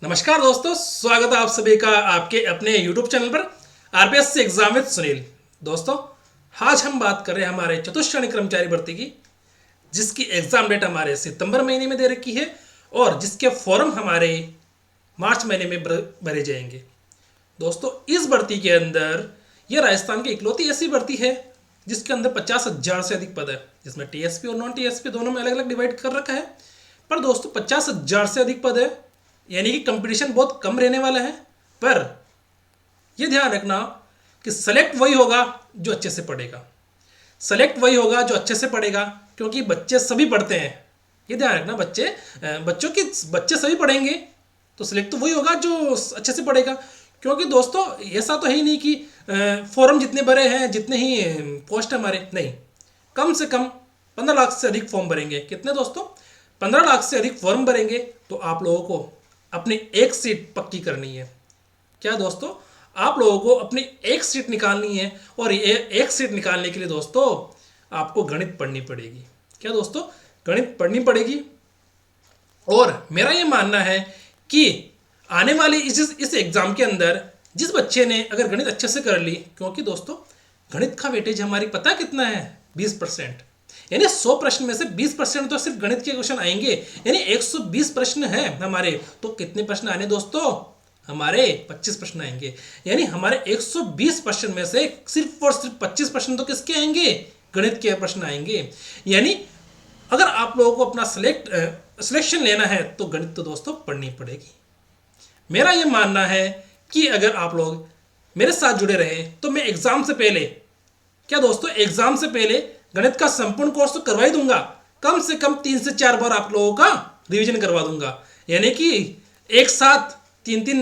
नमस्कार दोस्तों, स्वागत है आप सभी का आपके अपने YouTube चैनल पर आरपीएससी एग्जाम विद सुनील। दोस्तों, आज हम बात कर रहे हैं हमारे चतुश्रेणी कर्मचारी भर्ती की, जिसकी एग्जाम डेट हमारे सितंबर महीने में दे रखी है और जिसके फॉर्म हमारे मार्च महीने में भरे जाएंगे। दोस्तों, इस भर्ती के अंदर यह राजस्थान की इकलौती ऐसी भर्ती है जिसके अंदर 50,000 से अधिक पद है, जिसमें टीएसपी और नॉन टीएसपी दोनों में अलग अलग डिवाइड कर रखा है। पर दोस्तों, 50,000 से अधिक पद है, यानी कि कंपटीशन बहुत कम रहने वाला है। पर यह ध्यान रखना कि सेलेक्ट वही होगा जो अच्छे से पढ़ेगा, सेलेक्ट वही होगा जो अच्छे से पढ़ेगा, क्योंकि बच्चे सभी पढ़ते हैं। ये ध्यान रखना, बच्चे सभी पढ़ेंगे तो सिलेक्ट तो वही होगा जो अच्छे से पढ़ेगा। क्योंकि दोस्तों, ऐसा तो है ही नहीं कि फॉर्म जितने भरे हैं जितने ही पोस्ट हमारे, नहीं, कम से कम 15 लाख से अधिक फॉर्म भरेंगे। कितने दोस्तों? 15 लाख से अधिक फॉर्म भरेंगे तो आप लोगों को अपनी एक सीट पक्की करनी है। क्या दोस्तों? आप लोगों को अपनी एक सीट निकालनी है, और ये एक सीट निकालने के लिए दोस्तों आपको गणित पढ़नी पड़ेगी। क्या दोस्तों? गणित पढ़नी पड़ेगी। और मेरा ये मानना है कि आने वाली इस एग्जाम के अंदर जिस बच्चे ने अगर गणित अच्छे से कर ली, क्योंकि दोस्तों गणित का वेटेज हमारी पता कितना है? 20%। यानी 100 प्रश्न में से 20% तो सिर्फ गणित के क्वेश्चन आएंगे। यानी 120 प्रश्न हैं हमारे, तो कितने प्रश्न आने दोस्तों? हमारे 25 प्रश्न आएंगे। यानी हमारे 120 प्रश्न में से सिर्फ और सिर्फ 25 प्रश्न तो किसके आएंगे? गणित के प्रश्न आएंगे। यानी अगर आप लोगों को अपना सिलेक्शन लेना है तो गणित तो दोस्तों पढ़नी पड़ेगी। मेरा यह मानना है कि अगर आप लोग मेरे साथ जुड़े रहे तो मैं एग्जाम से पहले, क्या दोस्तों, एग्जाम से पहले गणित का संपूर्ण कोर्स तो करवा ही दूंगा। कम से कम 3 से 4 बार आप लोगों का रिवीजन करवा दूंगा। यानी कि एक साथ 3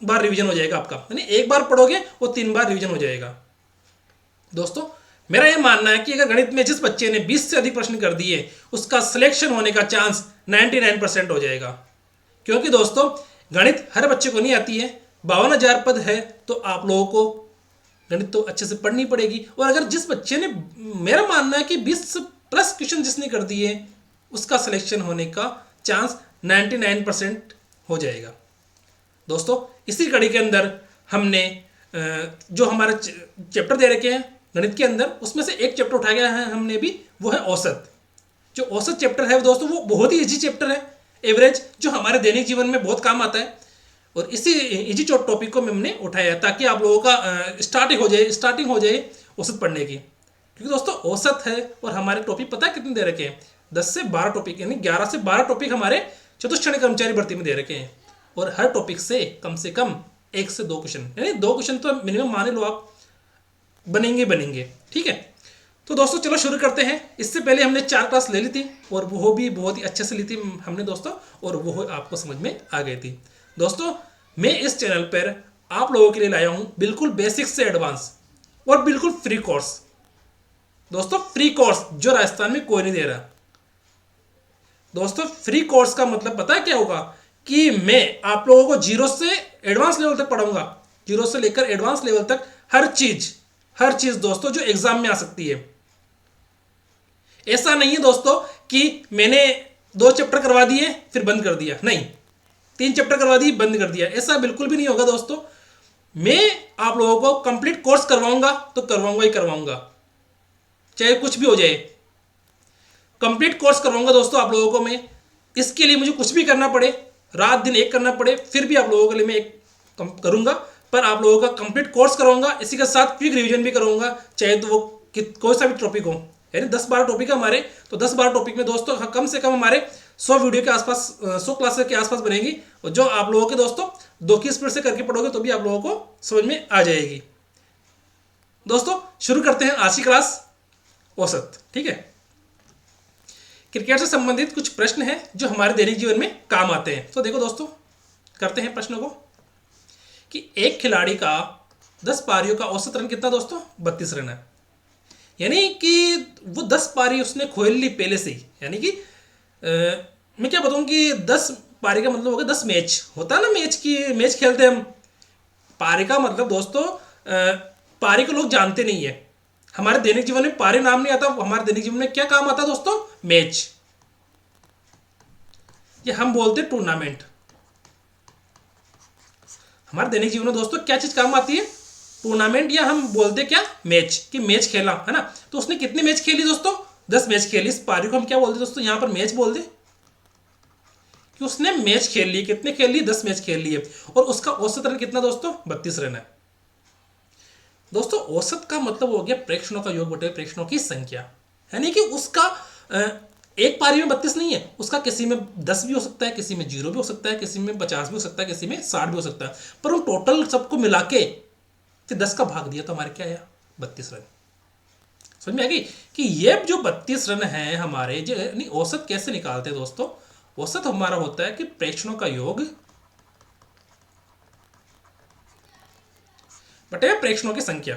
बार रिवीजन हो जाएगा आपका। यानी एक बार पढ़ोगे वो 3 बार रिवीजन हो जाएगा। दोस्तों, मेरा यह मानना है कि अगर गणित में जिस बच्चे ने 20 से अधिक प्रश्न कर दिए, उसका सिलेक्शन होने का चांस 99% हो जाएगा। क्योंकि दोस्तों गणित हर बच्चे को नहीं आती है। 52,000 पद है तो आप लोगों को गणित तो अच्छे से पढ़नी पड़ेगी। और अगर जिस बच्चे ने, मेरा मानना है कि 20 प्लस क्वेश्चन जिसने कर दिए, उसका सिलेक्शन होने का चांस 99% हो जाएगा। दोस्तों, इसी कड़ी के अंदर हमने जो हमारे चैप्टर दे रखे हैं गणित के अंदर, उसमें से एक चैप्टर उठाया गया है हमने भी, वो है औसत। जो औसत चैप्टर है दोस्तों, वो बहुत ही इजी चैप्टर है, एवरेज, जो हमारे दैनिक जीवन में बहुत काम आता है। और इसी इजी टॉपिक को हमने उठाया ताकि आप लोगों का स्टार्टिंग हो जाए औसत पढ़ने की। क्योंकि दोस्तों औसत है और हमारे टॉपिक पता है कितने दे रखे हैं? 10 से 12 टॉपिक, यानी 11 से 12 टॉपिक हमारे चतुश्रेणी कर्मचारी भर्ती में दे रखे हैं। और हर टॉपिक से कम 1 से 2 क्वेश्चन, यानी 2 क्वेश्चन तो मिनिमम मान लो आप बनेंगे। ठीक है, तो दोस्तों चलो शुरू करते हैं। इससे पहले हमने 4 क्लास ले ली थी और वो भी बहुत ही अच्छे से ली थी हमने दोस्तों, और वो आपको समझ में आ गई थी। दोस्तों, मैं इस चैनल पर आप लोगों के लिए लाया हूं बिल्कुल बेसिक से एडवांस और बिल्कुल फ्री कोर्स। दोस्तों फ्री कोर्स जो राजस्थान में कोई नहीं दे रहा। दोस्तों फ्री कोर्स का मतलब पता है क्या होगा? कि मैं आप लोगों को जीरो से एडवांस लेवल तक पढ़ाऊंगा, जीरो से लेकर एडवांस लेवल तक हर चीज दोस्तों जो एग्जाम में आ सकती है। ऐसा नहीं है दोस्तों कि मैंने 2 चैप्टर करवा दिए फिर बंद कर दिया, नहीं, 3 चैप्टर करवा दिए बंद कर दिया, ऐसा बिल्कुल भी नहीं होगा दोस्तों। मैं आप लोगों को कंप्लीट कोर्स करवाऊंगा तो करवाऊंगा ही करवाऊंगा, चाहे कुछ भी हो जाए। कंप्लीट कोर्स करवाऊंगा दोस्तों आप लोगों को मैं। इसके लिए मुझे कुछ भी करना पड़े, रात दिन एक करना पड़े, फिर भी आप लोगों के लिए मैं एक करूंगा। पर आप लोगों का कंप्लीट कोर्स करवाऊंगा, इसी के साथ क्विक रिवीजन भी करवाऊंगा, चाहे तो वो कोई सा भी टॉपिक हो। यानी 10-12 टॉपिक है हमारे, तो 10-12 टॉपिक में दोस्तों कम से कम हमारे 100 वीडियो के आसपास, 100 क्लासेस के आसपास बनेगी। और जो आप लोगों के दोस्तों 2 की स्पीड से करके पढ़ोगे तो भी आप लोगों को समझ में आ जाएगी। दोस्तों शुरू करते हैं आज की क्लास औसत। ठीक है, क्रिकेट से संबंधित कुछ प्रश्न हैं जो हमारे दैनिक जीवन में काम आते हैं। तो देखो दोस्तों, करते हैं प्रश्नों को। कि एक खिलाड़ी का 10 पारियों का औसत रन कितना दोस्तों? 32 रन है। यानी कि वो 10 पारी उसने खोल ली पहले से ही। यानी कि मैं क्या बताऊं कि 10 पारी का मतलब होगा 10 मैच होता है ना, मैच खेलते हैं हम। पारी का मतलब दोस्तों, पारी को लोग जानते नहीं है। हमारे दैनिक जीवन में पारी नाम नहीं आता, हमारे दैनिक जीवन में क्या काम आता है दोस्तों? मैच। ये हम बोलते हैं टूर्नामेंट। हमारे दैनिक जीवन में दोस्तों क्या चीज काम आती है? टूर्नामेंट, या हम बोलते क्या, मैच, कि मैच खेला है ना। तो उसने कितने मैच खेली दोस्तों? 10 मैच खेली। इस पारी को हम क्या बोलते दोस्तों? यहाँ पर मैच बोल दे कि उसने मैच खेल लिए। कितने खेल लिए? 10 मैच खेल लिए। और उसका औसत रन कितना दोस्तों? 32 रन है। दोस्तों औसत का मतलब हो गया प्रेक्षणों का योग बटे प्रेक्षणों की संख्या, यानी कि उसका एक पारी में 32 नहीं है, उसका किसी में 10 भी हो सकता है, किसी में 0 भी हो सकता है, किसी में 50 भी हो सकता है, किसी में 60 भी हो सकता है, पर उन टोटल सबको मिला के फिर 10 का भाग दिया तो हमारे क्या आया? 32 रन। समझ में आ गई कि ये जो 32 रन है हमारे, जो नहीं, औसत कैसे निकालते हैं दोस्तों? औसत हमारा होता है कि प्रेक्षणों का योग बटे प्रेक्षणों की संख्या।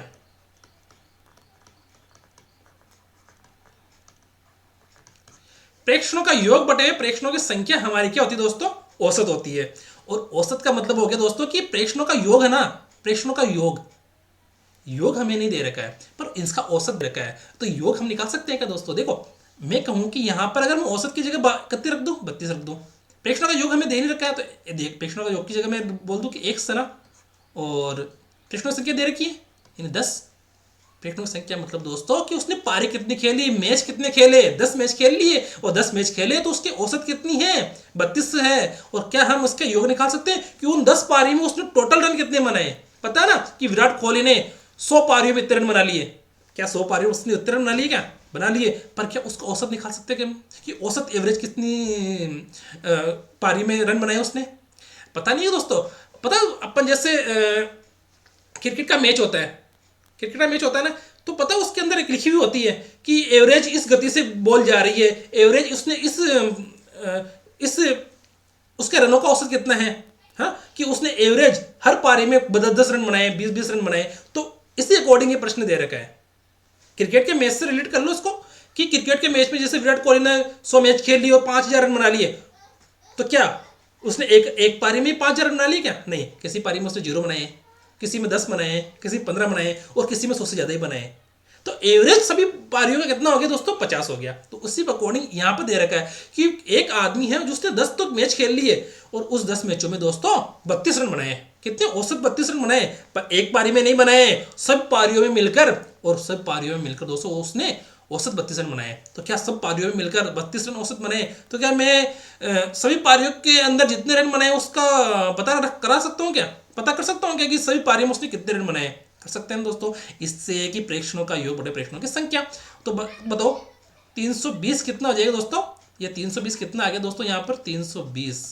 प्रेक्षणों का योग बटे प्रेक्षणों की संख्या हमारी क्या होती है दोस्तों? औसत होती है। और औसत का मतलब हो गया दोस्तों कि प्रेक्षणों का योग है ना, प्रेक्षणों का योग, योग हमें नहीं दे रखा है पर इसका औसत दे रखा है, तो योग हम निकाल सकते हैं क्या दोस्तों? देखो मैं कहूं कि यहां पर अगर मैं औसत की जगह कितने रख दूं? 32 रख दूं। प्रेक्षणों का योग हमें दे नहीं रखा है, तो देख प्रेक्षणों का योग की जगह मैं बोल दूं कि 1 से ना, और प्रेक्षणों की संख्या दे रखी है यानी 10। प्रेक्षणों की संख्या मतलब दोस्तों कि उसने पारी कितनी खेली, मैच कितने खेले? 10 मैच खेल लिए, और 10 मैच खेले तो उसकी औसत कितनी है? 32 है। और क्या हम उसके योग निकाल सकते हैं कि उन 10 पारी में उसने टोटल रन कितने बनाए? पता है ना कि विराट कोहली ने 100 पारियों में इतने रन बना लिए। क्या 100 पारियों में उसने इतने रन बना लिए? क्या बना लिए, पर क्या उसका औसत निकाल सकते हैं कि औसत एवरेज कितनी पारी में रन बनाए उसने? पता नहीं है दोस्तों। पता अपन जैसे क्रिकेट का मैच होता है, क्रिकेट का मैच होता है ना, तो पता है उसके अंदर एक लिखी हुई होती है कि एवरेज इस गति से बॉल जा रही है, एवरेज उसने इस उसके रनों का औसत कितना है, हाँ, कि उसने एवरेज हर पारी में 10-10 रन बनाए, 20-20 रन बनाए। तो इसी अकॉर्डिंग ये प्रश्न दे रखा है। क्रिकेट के मैच से रिलेट कर लो इसको कि क्रिकेट के मैच में जैसे विराट कोहली ने 100 मैच खेल लिए और 5000 रन बना लिए, तो क्या उसने एक एक पारी में 5000 रन बना लिए? क्या नहीं, किसी पारी में उसने 0 बनाए, किसी में 10 बनाए, किसी में 15 बनाए, और किसी में 100 से ज़्यादा ही बनाए। तो एवरेज सभी पारियों का कितना हो गया दोस्तों? 50 हो गया। तो उसी अकॉर्डिंग यहाँ पर दे रखा है कि एक आदमी है जिसने 10 तो मैच खेल लिए और उस 10 मैचों में दोस्तों 32 रन बनाए। कितने? औसत 32 रन बनाए, पर एक पारी में नहीं बनाए, सब पारियों में मिलकर, और सब पारियों में मिलकर दोस्तों उसने औसत 32 रन बनाए। तो क्या सब पारियों में मिलकर 32 रन औसत बनाए? तो क्या मैं सभी पारियों के अंदर जितने रन बनाए उसका पता करा सकता हूँ? क्या पता कर सकता हूँ क्या कि सभी पारियों में उसने कितने रन बनाए? कर सकते हैं दोस्तों, इससे कि प्रेक्षणों का योग बटे प्रेक्षणों की संख्या। तो बताओ 320 कितना हो जाएगा दोस्तों? ये 320 कितना आ गया दोस्तों? यहाँ पर 320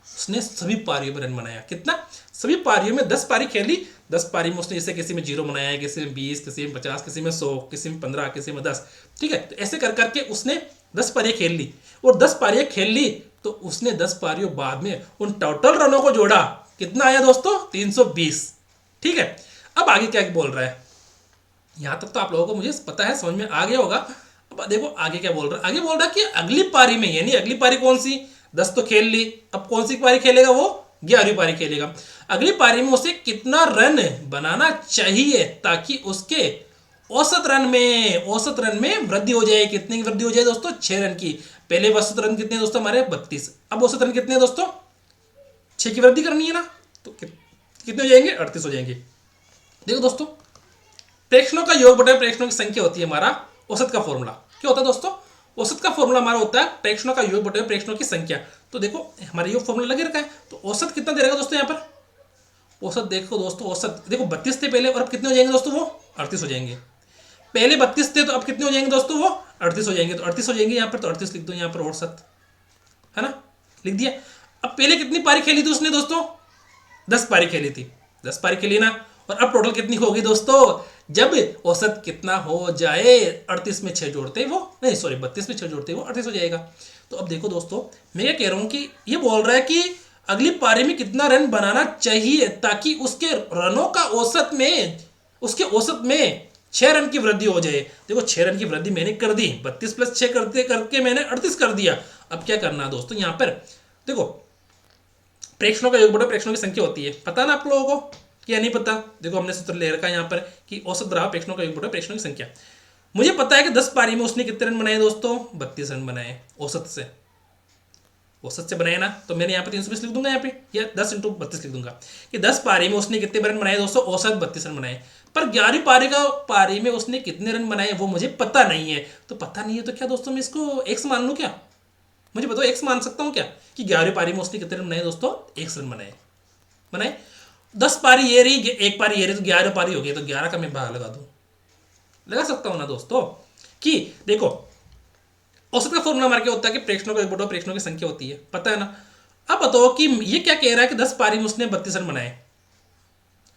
उसने सभी पारियों में रन बनाया। कितना? सभी पारियों में 10 पारी खेली, 10 पारी में उसने जैसे किसी में 0 बनाया, किसी में 20, किसी में 50, किसी में 100, किसी में 15, किसी में 10। ठीक है, तो ऐसे कर करके उसने 10 पारियां खेल ली, और 10 पारियां खेल ली तो उसने 10 पारियों बाद में उन टोटल रनों को जोड़ा। कितना आया दोस्तों? 320। ठीक है, अब आगे क्या बोल रहा है? यहां तक तो आप लोगों को मुझे पता है, समझ में आ गया होगा। अब देखो आगे क्या बोल रहा है। आगे बोल रहा है कि अगली पारी में, यानी अगली पारी कौन सी? 10 तो खेल ली, अब कौन सी पारी खेलेगा? वो 11वीं पारी खेलेगा। अगली पारी में उसे कितना रन बनाना चाहिए ताकि उसके औसत रन में वृद्धि हो जाए? कितने की वृद्धि हो जाए दोस्तों? 6 रन की। पहले औसत रन कितने दोस्तों हमारे? 32। अब औसत रन कितने दोस्तों? 6 की वृद्धि करनी है ना, तो कितने हो जाएंगे? 38 हो जाएंगे। देखो दोस्तों, प्रेक्षणों का योग बटे प्रेक्षणों की संख्या होती है हमारा औसत का फॉर्मूला। क्या होता है दोस्तों? औसत का फॉर्मूला हमारा होता है प्रेक्षणों का योग बटे प्रेक्षणों की संख्या। तो देखो हमारे योग फॉर्मूला लगे रखा है, तो औसत कितना दे रहेगा दोस्तों? यहाँ पर औसत देखो दोस्तों, औसत देखो 32 थे पहले, और अब कितने हो जाएंगे दोस्तों? वो 38 हो जाएंगे। पहले 32 थे तो अब कितने हो जाएंगे दोस्तों? वो 38 हो जाएंगे। तो 38 हो जाएंगे यहाँ पर, तो 38 लिख दो यहाँ पर, औसत है ना, लिख दिया। अब पहले कितनी पारी खेली थी उसने दोस्तों? 10 पारी खेली थी, 10 पारी खेली ना, और अब टोटल कितनी होगी दोस्तों? जब औसत कितना हो जाए, 38 में 6 जोड़ते ही वो, नहीं सॉरी 32 में 6 जोड़ते ही वो 38 हो जाएगा। तो अब देखो दोस्तों, मैं क्या कह रहा हूं कि ये बोल रहा है कि अगली पारी में कितना रन बनाना चाहिए ताकि उसके रनों का औसत में, उसके औसत में 6 रन की वृद्धि हो जाए। देखो 6 रन की वृद्धि मैंने कर दी, 32 + 6 करते करके मैंने 38 कर दिया। अब क्या करना है दोस्तों? यहाँ पर देखो प्रेक्षणों का योग बटा प्रेक्षणों की संख्या होती है, पता ना आप लोगों को क्या नहीं पता? देखो हमने सूत्र ले रखा है यहाँ पर कि औसत बराबर प्रेक्षणों का योग बटा प्रेक्षणों की संख्या। मुझे पता है कि 10 पारी में उसने कितने रन बनाए दोस्तों? 32 रन बनाए औसत से। औसत से बनाया ना, तो मैंने यहाँ पे 320 लिख दूंगा यहाँ पे, या 10 × 32 लिख दूंगा कि 10 पारी में उसने कितने रन बनाए दोस्तों, औसत 32 रन बनाए। पर 11वीं पारी में उसने कितने रन बनाए वो मुझे पता नहीं है। तो पता नहीं है तो क्या दोस्तों मैं इसको एक्स मान लूँ क्या? मुझे बताओ एक्स मान सकता हूँ क्या कि 11वीं पारी में उसने कितने रन बनाए दोस्तों, एक्स रन बनाए। 10 पारी ये रही, एक पारी ये रही, तो 11 पारी हो गई, तो 11 का मैं भाग लगा दूं, लगा सकता हूं ना दोस्तों। कि देखो औसत का फॉर्मूला हमारा क्या होता है कि प्रेक्षणों का एक बटा प्रेक्षणों की संख्या होती है, पता है ना। अब बताओ कि ये क्या कह रहा है कि 10 पारी में उसने 32 रन बनाए,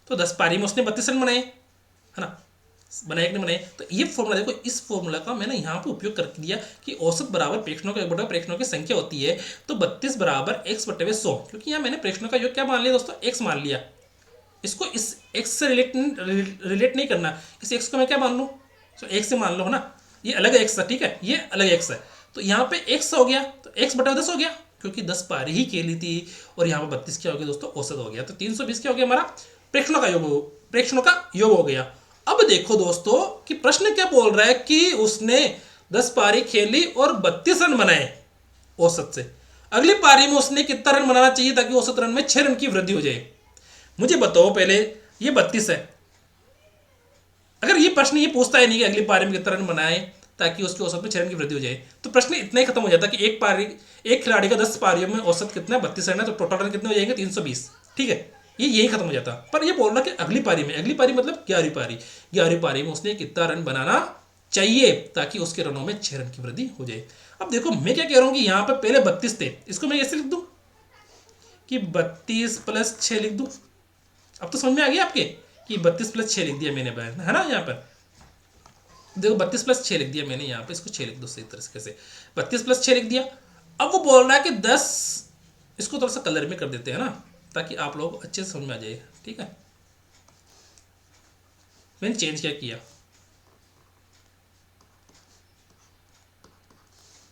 तो 10 पारी में उसने 32 रन बनाए, है ना, बनाए कि नहीं बनाए। तो ये फॉर्मूला देखो, इस फॉर्मूला का मैंने यहाँ पे उपयोग कर दिया कि औसत बराबर प्रेक्षणों का एक बटा प्रेक्षणों की संख्या होती है, तो 32 बराबर x बटे 100, क्योंकि यहाँ मैंने प्रेक्षणों का योग क्या मान लिया दोस्तों, x मान लिया। इसको इस x से रिलेट नहीं करना, इस x को मैं क्या मान लूँ, तो x से मान लो, है ना, ये अलग x है, ठीक है, ये अलग x है, तो यहाँ पे x हो गया, तो x बटा 10 हो गया, क्योंकि 10 पारी ही खेली थी, और यहाँ पे 32 क्या हो गया दोस्तों, औसत हो गया। तो 320 क्या हो गया हमारा, प्रेक्षणों का योग हो गया। अब देखो दोस्तों कि प्रश्न क्या बोल रहा है कि उसने 10 पारी खेली और 32 रन बनाए औसत से। अगली पारी में उसने कितना रन बनाना चाहिए ताकि औसत रन में 6 रन की वृद्धि हो जाए? मुझे बताओ पहले, ये 32 है, अगर ये प्रश्न ये पूछता है नहीं कि अगली पारी में कितना रन बनाए ताकि उसके औसत में 6 रन की वृद्धि हो जाए, तो प्रश्न इतना ही खत्म हो जाता कि एक खिलाड़ी का 10 पारियों में औसत कितना है, 32 रन है, तो टोटल रन कितने हो जाएंगे, 320, ठीक है, ये यही खत्म हो जाता। पर ये बोल रहा कि अगली पारी मतलब 11वीं पारी में उसने कितना रन बनाना चाहिए ताकि उसके रनों में 6 रन की वृद्धि हो जाए। अब देखो मैं क्या कह रहा हूं कि यहाँ पर पहले 32 थे, इसको मैं ऐसे लिख दूं कि 32 + 6 लिख दूं। अब तो समझ में आ गया आपके कि 32 + 6 लिख दिया मैंने, है ना, यहाँ पर देखो 32 + 6 लिख दिया मैंने, यहाँ पे इसको 6 लिख दो सही तरीके से, 32 + 6 लिख दिया। अब वो बोल रहा है कि 10, इसको थोड़ा सा कलर में कर देते हैं ना ताकि आप लोग अच्छे से समझ में आ जाए, ठीक है। मैंने चेंज क्या किया,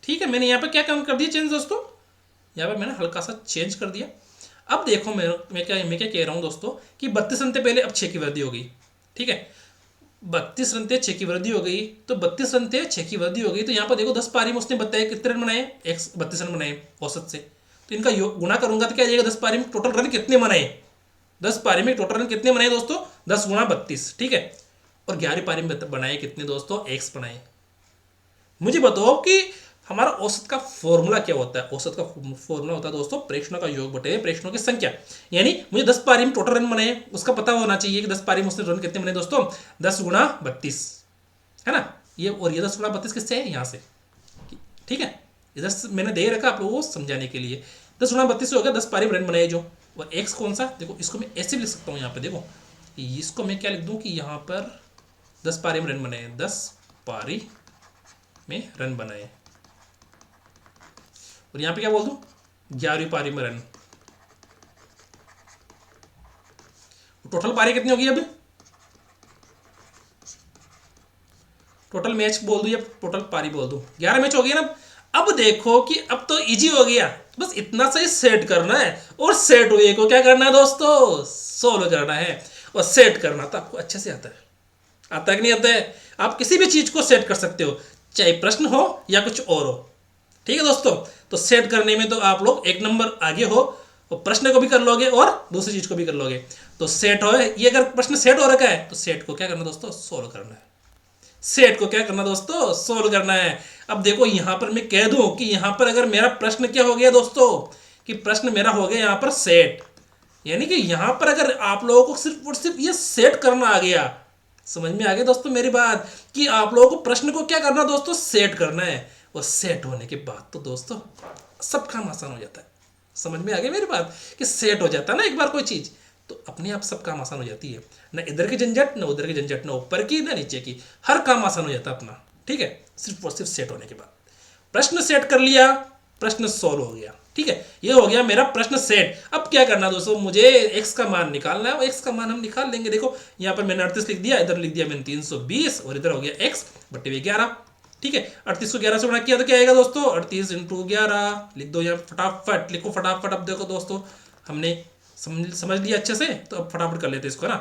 ठीक है, मैंने यहाँ पे क्या काम कर दिया चेंज दोस्तों, यहाँ पे मैंने हल्का सा चेंज कर दिया। अब देखो मैं क्या कह रहा हूँ दोस्तों कि 32 रन थे पहले, अब 6 की वृद्धि हो गई, ठीक है, 32 रन थे 6 की वृद्धि हो गई, तो 32 रन थे 6 की वृद्धि हो गई, तो यहाँ पर देखो 10 पारी में उसने बताया कितने रन बनाए, 32 रन बनाए औसत से, तो इनका गुणा करूंगा तो क्या आ जाएगा, 10 पारी में टोटल रन कितने बनाए, 10 पारी में टोटल रन कितने बनाए दोस्तों, 10 × 32, ठीक है, और 11वीं पारी में बनाए कितने दोस्तों, x बनाए। मुझे बताओ कि हमारा औसत का फॉर्मूला क्या होता है, औसत का फॉर्मूला होता है दोस्तों प्रेक्षणों का योग बटे प्रेक्षणों की संख्या। यानी मुझे 10 पारी में टोटल रन बनाए उसका पता होना चाहिए कि 10 पारी में उसने रन कितने बने दोस्तों, 10 × 32, है ना, ये, और ये 10 × 32 किससे है, यहाँ से, ठीक है, इधर मैंने दे रखा आप लोगों को समझाने के लिए। 10 × 32 हो गया 10 पारी में रन बनाए जो, और एक्स कौन सा, देखो इसको मैं ऐसे भी लिख सकता हूँ, यहाँ पे देखो इसको मैं क्या लिख दूँ कि यहाँ पर 10 पारी में रन बनाए, 10 पारी में रन बनाए, और यहाँ पे क्या बोल दूं, 11वीं पारी में रन। टोटल पारी कितनी होगी, अब टोटल मैच बोल दूं या टोटल पारी बोल दूं, 11 मैच हो गया ना। अब देखो कि अब तो इजी हो गया, बस इतना सा ही सेट करना है, और सेट हुए को क्या करना है दोस्तों, सोल्व करना है, और सेट करना तो आपको अच्छे से आता है कि नहीं आता है। आप किसी भी चीज को सेट कर सकते हो, चाहे प्रश्न हो या कुछ और हो, ठीक है दोस्तों। तो सेट करने में तो आप लोग एक नंबर आगे हो, और प्रश्न को भी कर लोगे और दूसरी चीज को भी कर लोगे। तो सेट हो, ये अगर प्रश्न सेट हो रखा है तो सेट को क्या करना दोस्तों, सोल्व करना है, सेट को क्या करना दोस्तों, सोल्व करना है। अब देखो यहां पर मैं कह दूं कि यहां पर अगर मेरा प्रश्न क्या हो गया दोस्तों, कि प्रश्न मेरा हो गया यहां पर सेट, यानी कि यहां पर अगर आप लोगों को सिर्फ और सिर्फ ये सेट करना आ गया, समझ में आ गया दोस्तों मेरी बात, कि आप लोगों को प्रश्न को क्या करना दोस्तों, सेट करना है, और सेट होने के बाद तो दोस्तों सब काम आसान हो जाता है। समझ में आ गई मेरी बात कि सेट हो जाता है ना एक बार कोई चीज, तो अपने आप सब काम आसान हो जाती है, ना इधर की झंझट ना उधर की झंझट, ना ऊपर की ना नीचे की, हर काम आसान हो जाता है अपना, ठीक है, सिर्फ और सिर्फ सेट होने के बाद। प्रश्न सेट कर लिया, प्रश्न सॉल्व हो गया, ठीक है, ये हो गया मेरा प्रश्न सेट। अब क्या करना दोस्तों, मुझे x का मान निकालना है, x का मान हम निकाल लेंगे। देखो यहाँ पर मैंने 38 लिख दिया, इधर लिख दिया मैंने 320, और इधर हो गया x बटे 11, ठीक है। 38 को 11 से गुणा किया तो क्या आएगा दोस्तों, 38 × 11 लिख दो, यहाँ फटाफट लिखो फटाफट। अब देखो दोस्तों हमने समझ लिया अच्छे से, तो अब फटाफट कर लेते इसको ना।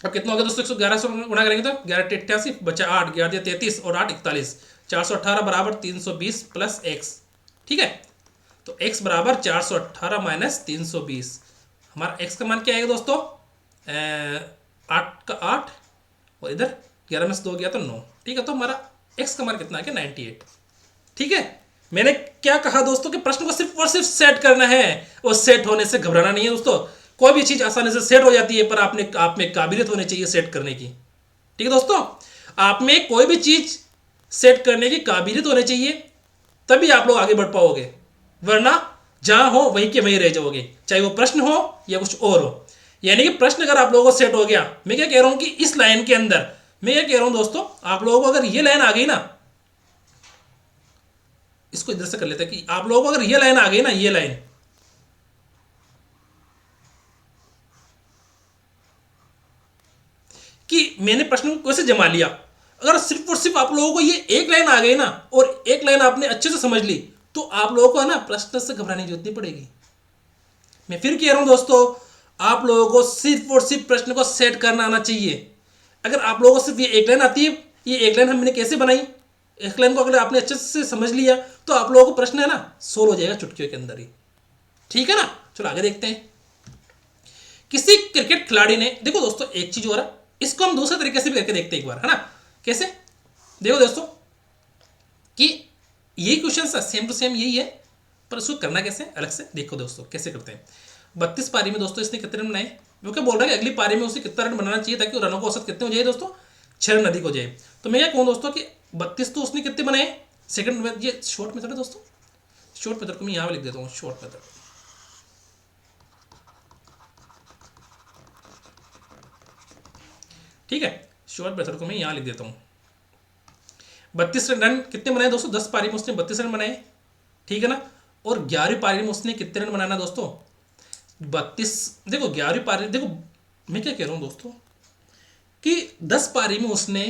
अब कितना हो गया दोस्तों, 111 से गुणा करेंगे तो 11 × 88 बचा 8, 11 × 33 और 8 = 41, 418 बराबर 320 + x, ठीक है। तो x बराबर 418 माइनस 320, हमारा x का मान क्या आएगा दोस्तों, 8 का 8 और इधर 11 में से 2 गया तो 9, ठीक है। तो हमारा x का मान कितना आ गया 98, ठीक है। मैंने क्या कहा दोस्तों कि प्रश्न को सिर्फ और सिर्फ सेट करना है, और सेट होने से घबराना नहीं है दोस्तों। कोई भी चीज आसानी से सेट हो जाती है, पर आप में काबिलियत होनी चाहिए सेट करने की, ठीक है दोस्तों। आप में कोई भी चीज सेट करने की काबिलियत होनी चाहिए, तभी आप लोग आगे बढ़ पाओगे, वरना जहां हो वहीं के वहीं रह जाओगे, चाहे वो प्रश्न हो या कुछ और हो। यानी कि प्रश्न अगर आप लोगों को सेट हो गया, मैं क्या कह रहा हूं कि इस लाइन के अंदर मैं क्या कह रहा हूं दोस्तों, आप लोगों को अगर ये लाइन आ गई ना, इसको इधर से कर लेते हैं कि आप लोगों को अगर ये लाइन आ गई ना, ये लाइन, कि मैंने प्रश्न को कैसे जमा लिया, अगर सिर्फ और सिर्फ आप लोगों को ये एक लाइन आ गई ना, और एक लाइन आपने अच्छे से समझ ली, तो आप लोगों को है ना प्रश्न से घबराने की जरूरत नहीं पड़ेगी। मैं फिर कह रहा हूं दोस्तों, आप लोगों को सिर्फ और सिर्फ प्रश्न को सेट करना आना चाहिए। अगर आप लोगों को सिर्फ ये एक लाइन आती है, ये एक लाइन हमने कैसे बनाई, एक लाइन को अगर आपने अच्छे से समझ लिया, तो आप लोगों को प्रश्न है ना सोल्व हो जाएगा चुटकियों के अंदर ही, ठीक है ना। चलो आगे देखते हैं। किसी क्रिकेट खिलाड़ी ने, देखो दोस्तों एक चीज हो रहा, इसको हम दूसरे तरीके से भी करके देखते हैं एक बार, है ना। कैसे, देखो दोस्तों कि यही क्वेश्चन सेम टू सेम यही है, पर उसको करना कैसे अलग से देखो दोस्तों कैसे करते हैं। 32 पारी में दोस्तों इसने कितने रन बनाए, वो क्या बोल रहा है कि अगली पारी में उसे कितना रन बनाना चाहिए ताकि रनों का औसत कितने हो जाए दोस्तों, 6 रन अधिक हो जाए। तो मैं क्या कहूँ दोस्तों कि 32 तो उसने कितने बनाए सेकंड में, ये शॉर्ट मेथड है दोस्तों, शॉर्ट मेथड को मैं यहाँ लिख देता हूँ, शॉर्ट मेथड, ठीक है। शॉर्ट मेथड को मैं यहाँ लिख देता हूँ। 32 रन कितने बनाए दोस्तों, 10 पारी में उसने 32 रन बनाए, ठीक है ना। और 11वीं पारी में उसने कितने रन बनाना दोस्तों, 32, देखो 11वीं पारी, देखो मैं क्या कह रहा हूँ दोस्तों कि 10 पारी में उसने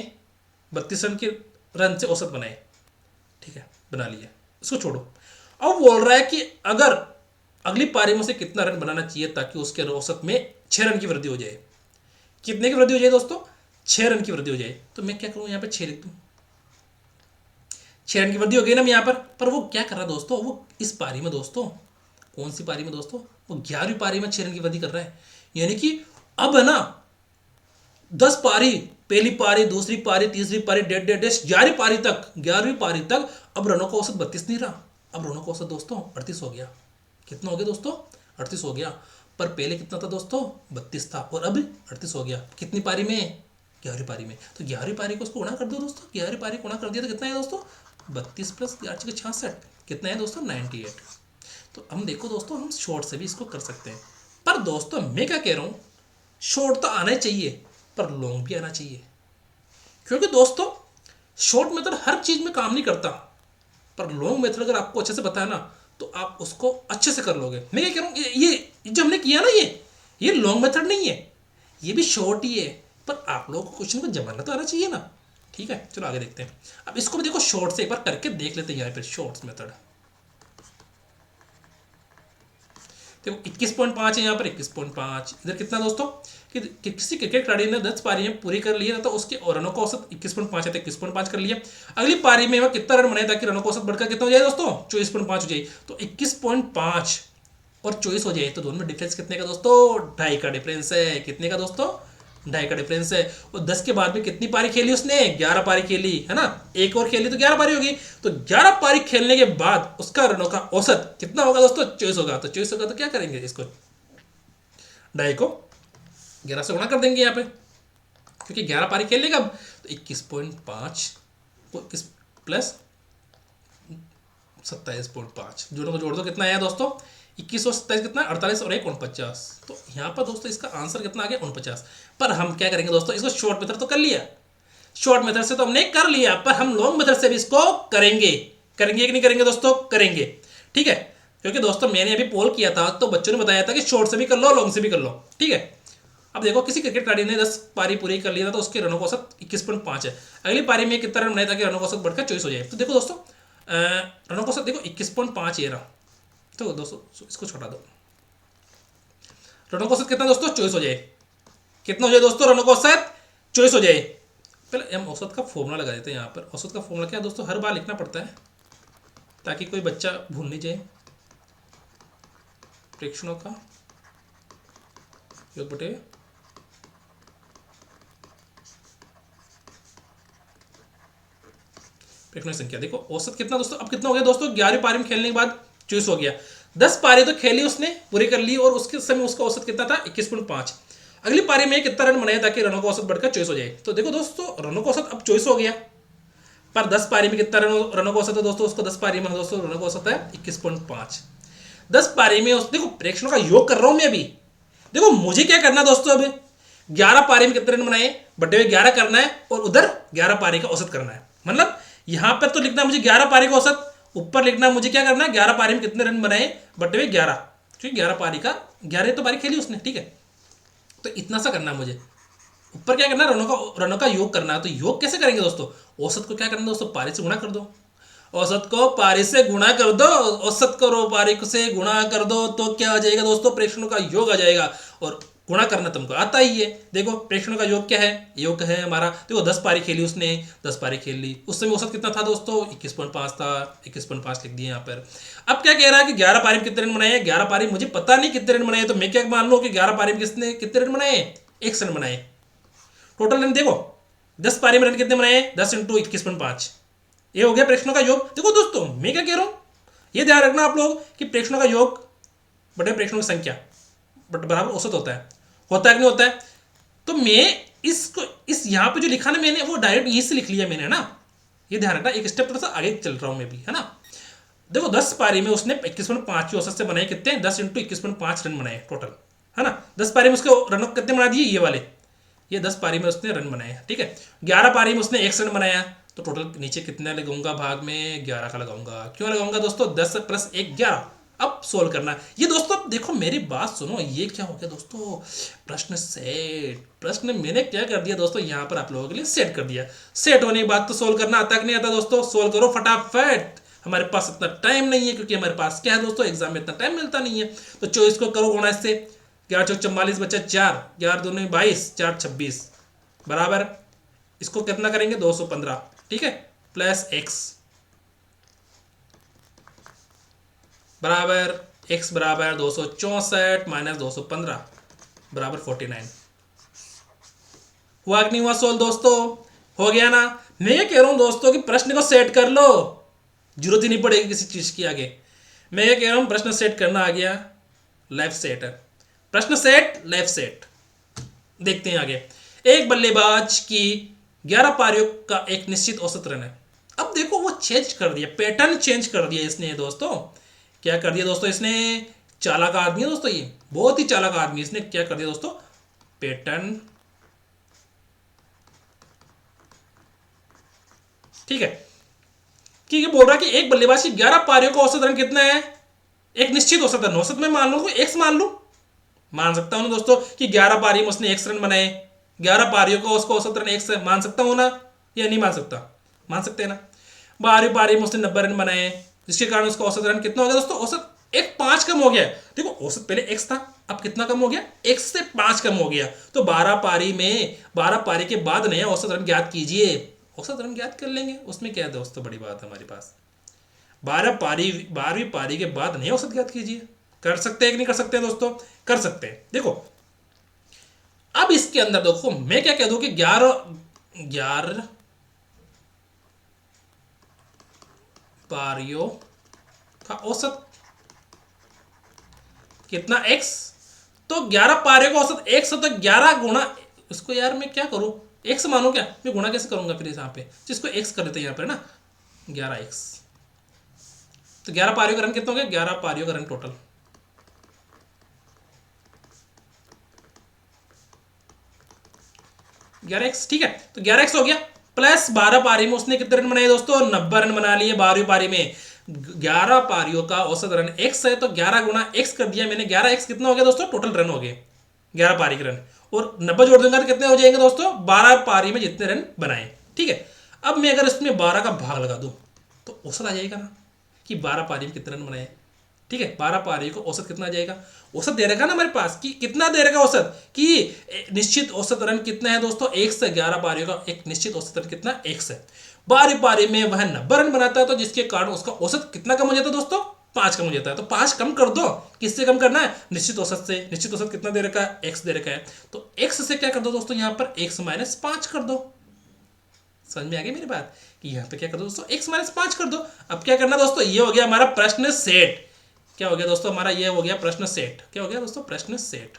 32 रन के रन से औसत बनाए, ठीक है, बना लिया, इसको छोड़ो। अब बोल रहा है कि अगर अगली पारी में उसे कितना रन बनाना चाहिए ताकि उसके औसत में 6 रन की वृद्धि हो जाए। कितने की वृद्धि हो जाए दोस्तों, 6 रन की वृद्धि हो जाए। तो मैं क्या करूँ यहाँ पे 6 लिख दूँ, 6 रन की वृद्धि हो गई ना यहाँ पर वो क्या कर रहा है दोस्तों, वो इस पारी में दोस्तों, कौन सी पारी में दोस्तों, वो 11वीं पारी में 6 रन की वृद्धि कर रहा है। यानी कि अब है ना 10 पारी, पहली पारी, दूसरी पारी, तीसरी पारी, 11वीं पारी तक, 11वीं पारी तक अब रनों का औसत 32 नहीं रहा, अब रनों का औसत दोस्तों 38 हो गया। कितना हो गया दोस्तों, 38 हो गया। पर पहले कितना था दोस्तों, 32 था, और अब 38 हो गया। कितनी पारी में, 11वीं पारी में। तो 11वीं पारी को उसको गुणा कर दो दोस्तों, 11वीं पारी को गुणा कर दिया तो कितना है दोस्तों, 32 प्लस 66, कितना है दोस्तों 98। तो हम देखो दोस्तों, हम शॉर्ट से भी इसको कर सकते हैं। पर दोस्तों मैं क्या कह रहा हूँ, शॉर्ट तो आना ही चाहिए, पर लॉन्ग भी आना चाहिए। क्योंकि दोस्तों शॉर्ट मेथड हर चीज में काम नहीं करता, पर लॉन्ग मेथड अगर आपको अच्छे से पता है ना, तो आप उसको अच्छे से कर लोगे। मैं क्या कह रहा हूँ, ये जो हमने किया ना, ये लॉन्ग मेथड नहीं है, ये भी शॉर्ट ही है, पर आप लोगों को क्वेश्चन को जमाना तो आना चाहिए ना, ठीक है। चलो आगे देखते हैं। अब इसको भी देखो शॉर्ट से एक बार करके देख लेते हैं। यहाँ पर शॉर्ट्स मेथड देखो 21.5 है यहाँ पर, 21.5 इधर कितना दोस्तों कि किसी क्रिकेट खिलाड़ी ने 10 पारी में पूरी कर ली है, तो उसके रनों का औसत 21.5 है, तो 21.5 कर लिया। अगली पारी में वह कितना रन बनाए ताकि रनों का औसत बढ़कर कितना हो जाए दोस्तों, 24.5 हो जाए। तो 21.5 और 24 हो जाए, तो दोनों में डिफरेंस कितने का दोस्तों, 2.5 का डिफरेंस है। कितने का दोस्तों, 2.5 का डिफरेंस है। और 10 के बाद में कितनी पारी खेली उसने, 11 पारी खेली, है ना। एक और खेली तो 11 पारी होगी। तो 11 पारी खेलने के बाद उसका रनों का औसत कितना होगा दोस्तों, 24 होगा। तो 24 होगा तो क्या करेंगे, इसको 2.5 को 11 से गुणा कर देंगे यहाँ पे, क्योंकि 11 पारी खेल लेगा। तो 21.5 प्लस 27.5 दोनों को जोड़ दो, कितना आया दोस्तों, 21 और 27 कितना, 48 और 1 49। तो यहाँ पर दोस्तों इसका आंसर कितना आ गया, 49। पर हम क्या करेंगे दोस्तों, इसको शॉर्ट मेथड तो कर लिया, शॉर्ट मेथड से तो हमने कर लिया, पर हम लॉन्ग मेथड से भी इसको करेंगे। करेंगे कि नहीं करेंगे दोस्तों, करेंगे, ठीक है। क्योंकि दोस्तों मैंने अभी पोल किया था, तो बच्चों ने बताया था कि शॉर्ट से भी कर लो, लॉन्ग से भी कर लो, ठीक है। अब देखो किसी क्रिकेट खिलाड़ी ने 10 पारी पूरी कर लिया था, तो उसके रनों का औसत 21.5 है। अगली पारी में कितना रन बनाए ताकि रनों का औसत बढ़कर 24 हो जाए। तो देखो दोस्तों रनों का औसत देखो 21.5 ये रहा। तो दोस्तों इसको छोटा दो, रनों का औसत कितना दोस्तों, 24 हो जाए। कितना हो जाए दोस्तों, रनों का औसत 24 हो जाए। पहले हम औसत का फॉर्मूला लगा देते हैं। यहाँ पर औसत का फॉर्मूला क्या है दोस्तों, हर बार लिखना पड़ता है ताकि कोई बच्चा भूल नहीं जाए। प्रेक्षणों का योग बटे प्रेक्षणों की संख्या। देखो औसत कितना दोस्तों, अब कितना हो गया दोस्तों, 11वीं पारी में खेलने के बाद 24 हो गया। 10 पारी तो खेली उसने, पूरी कर ली, और उसके समय उसका औसत कितना था 21.5। अगली पारी में कितना रन बनाया ताकि रनों का औसत बढ़कर 24 हो जाए। तो देखो दोस्तों रनों का औसत अब 24 हो गया, पर 10 पारी में कितना रनों का औसत है दोस्तों, उसको 10 पारी में दोस्तों रनों का औसत है 21.5। 10 पारी में देखो प्रेक्षणों का योग कर रहा हूं मैं अभी। देखो मुझे क्या करना है दोस्तों, अब 11 पारी में कितने रन बनाए बटे हुए 11 करना है, और उधर 11 पारी का औसत करना है। मतलब यहां पर तो लिखना मुझे 11 पारी का औसत, ऊपर लिखना मुझे क्या करना है 11 पारी में कितने रन बनाए बटे हुए 11, क्योंकि 11 पारी का 11 तो पारी खेली उसने, ठीक है। तो इतना सा करना है मुझे, ऊपर क्या करना है रनों का योग करना है। तो योग कैसे करेंगे दोस्तों, औसत को क्या करना है दोस्तों, पारी से गुणा कर दो। औसत को पारी से गुणा कर दो, औसत को पारी से गुणा कर दो, तो क्या आ जाएगा दोस्तों, प्रेक्षणों का योग आ जाएगा। और गुणा करना तुमको आता ही है। देखो प्रेक्षणों का योग क्या है, योग है हमारा, देखो 10 पारी खेली उसने, 10 पारी खेल ली, उस समय औसत कितना था दोस्तों 21.5 था, 21.5 लिख दिए यहाँ पर। अब क्या कह रहा है कि 11 पारी में कितने रन बनाए, 11 पारी मुझे पता नहीं कितने रन बनाए, तो मैं क्या मान लूँ कि 11 पारी में किसने कितने रन बनाए, 1 रन बनाए। टोटल रन देखो 10 पारी में रन कितने बनाए, 10 इंटू 21.5, ये हो गया प्रेक्षणों का योग। देखो दोस्तों मैं क्या कह रहा हूं, ये ध्यान रखना आप लोग कि प्रेक्षणों का योग बटे प्रेक्षणों की संख्या बट बराबर औसत होता है कि नहीं होता है। तो मैं इसको इस यहां पे जो लिखा ना मैंने, वो डायरेक्ट यहीं से लिख लिया मैंने ना, ये ध्यान रखना, एक स्टेप थोड़ा सा आगे चल रहा हूं मैं भी, है ना। देखो 10 पारी में उसने 21.5 की औसत से बनाए कितने, 10 इंटू 21.5 रन बनाए टोटल, है ना। 10 पारी में उसके रन कितने बना दिए, ये वाले, ये 10 पारी में उसने रन बनाए, ठीक है। 11 पारी में उसने 1 रन बनाया, तो टोटल नीचे कितना लगाऊंगा, भाग में 11 का लगाऊंगा। क्यों लगाऊंगा दोस्तों, 10 प्लस 1 11। अब सोल्व करना ये दोस्तों, देखो मेरी बात सुनो, ये क्या हो गया दोस्तों, प्रश्न सेट। प्रश्न मैंने क्या कर दिया दोस्तों, यहाँ पर आप लोगों के लिए सेट कर दिया। सेट होने के बाद तो सोल्व करना आता कि नहीं आता दोस्तों, सोल्व करो फटाफट। हमारे पास इतना टाइम नहीं है, क्योंकि हमारे पास क्या है दोस्तों, एग्जाम में इतना टाइम मिलता नहीं है। तो 24 को करो गुणा इससे, 11 चौक 44 बचा 4, 11 दूनी 22, 4 26 बराबर, इसको कितना करेंगे 215, ठीक है, प्लस एक्स बराबर, एक्स बराबर 264 माइनस 215 बराबर 49। हुआ कि नहीं हुआ सोल्व दोस्तों, हो गया ना। मैं ये कह रहा हूं दोस्तों कि प्रश्न को सेट कर लो, जरूरत ही नहीं पड़ेगी किसी चीज की आगे। मैं ये कह रहा हूं प्रश्न सेट करना आ गया, लेफ्ट सेट है, प्रश्न सेट लेफ्ट सेट। देखते हैं आगे। एक बल्लेबाज की 11 पारियों का एक निश्चित औसत रन है। अब देखो वो चेंज कर दिया, पैटर्न चेंज कर दिया इसने दोस्तों। क्या कर दिया दोस्तों इसने, चालाक आदमी है दोस्तों, ये बहुत ही चालाक आदमी। इसने क्या कर दिया दोस्तों, पैटर्न, ठीक है, कि ये बोल रहा है कि एक बल्लेबाज की 11 पारियों का औसत रन कितना है, एक निश्चित औसत रन। औसत में मान लो एक्स मान लो, मान सकता हूं ना दोस्तों कि 11 पारी में उसने 1 रन बनाए, 11 पारियों का उसका औसत रन 1 मान सकता हूं ना, या नहीं मान सकता, मान सकते हैं ना। 12वीं पारी में उसने 90 रन बनाए, जिसके कारण उसका औसत रन कितना हो गया दोस्तों, औसत 5 कम हो गया। देखो औसत पहले x था, अब कितना कम हो गया, x से 5 कम हो गया। तो 12 पारी में 12 पारी के बाद नया औसत रन ज्ञात कीजिए। औसत रन ज्ञात कर लेंगे, उसमें क्या है दोस्तों, बड़ी बात है हमारे पास। 12वीं पारी के बाद नया औसत ज्ञात कीजिए। कर सकते हैं कि नहीं कर सकते हैं दोस्तों, कर सकते हैं। देखो अब इसके अंदर देखो मैं क्या कह दूं कि 11 पारियों का औसत कितना x, तो 11 पारियों का औसत x है, तो 11 गुणा इसको, यार मैं क्या करूं, x मानो क्या, मैं गुणा कैसे करूंगा फिर यहाँ पे, जिसको x कर देते हैं यहाँ पे ना, 11x। तो 11 पारियों का रन कितना हो गया, 11 पारियों का रन टोटल, ठीक है। तो 11x हो गया, प्लस 12 पारी में उसने कितने रन बनाए दोस्तों, 90 रन बना लिए। 12वीं पारी में 11 पारियों का औसत रन x है, तो 11 गुणा x कर दिया मैंने, 11x कितना हो गया दोस्तों, टोटल रन हो गए 11 पारी के रन, और 90 जोड़ दूंगा तो कितने हो जाएंगे दोस्तों, 12 पारी में जितने रन बनाए, ठीक है। अब मैं अगर इसमें 12 का भाग लगा दूं तो औसत आ जाएगा ना, कि 12 पारी में कितने रन बनाए, ठीक है। 12 पारी को औसत कितना आ जाएगा, औसत दे रखा ना हमारे पास कि कितना दे रखा औसत, कि निश्चित औसत रन कितना है दोस्तों, 1 से 11 पारियों का एक निश्चित औसत रन कितना, 1 से 12वीं पारी में वह 90 रन बनाता है, तो जिसके कारण उसका औसत कितना कम हो जाता है दोस्तों, 5 कम हो जाता है। तो 5 कम कर दो, किससे कम करना है? निश्चित औसत से। निश्चित औसत कितना दे रखा है? x दे रखा है। तो x से क्या कर दो दोस्तों, यहाँ पर x माइनस 5 कर दो। समझ में आ गई मेरी बात कि यहाँ पे क्या कर दो दोस्तों, x माइनस 5 कर दो। अब क्या करना दोस्तों, ये हो गया हमारा प्रश्न सेट। क्या हो गया दोस्तों, हमारा ये हो गया प्रश्न सेट। क्या हो गया दोस्तों, प्रश्न सेट।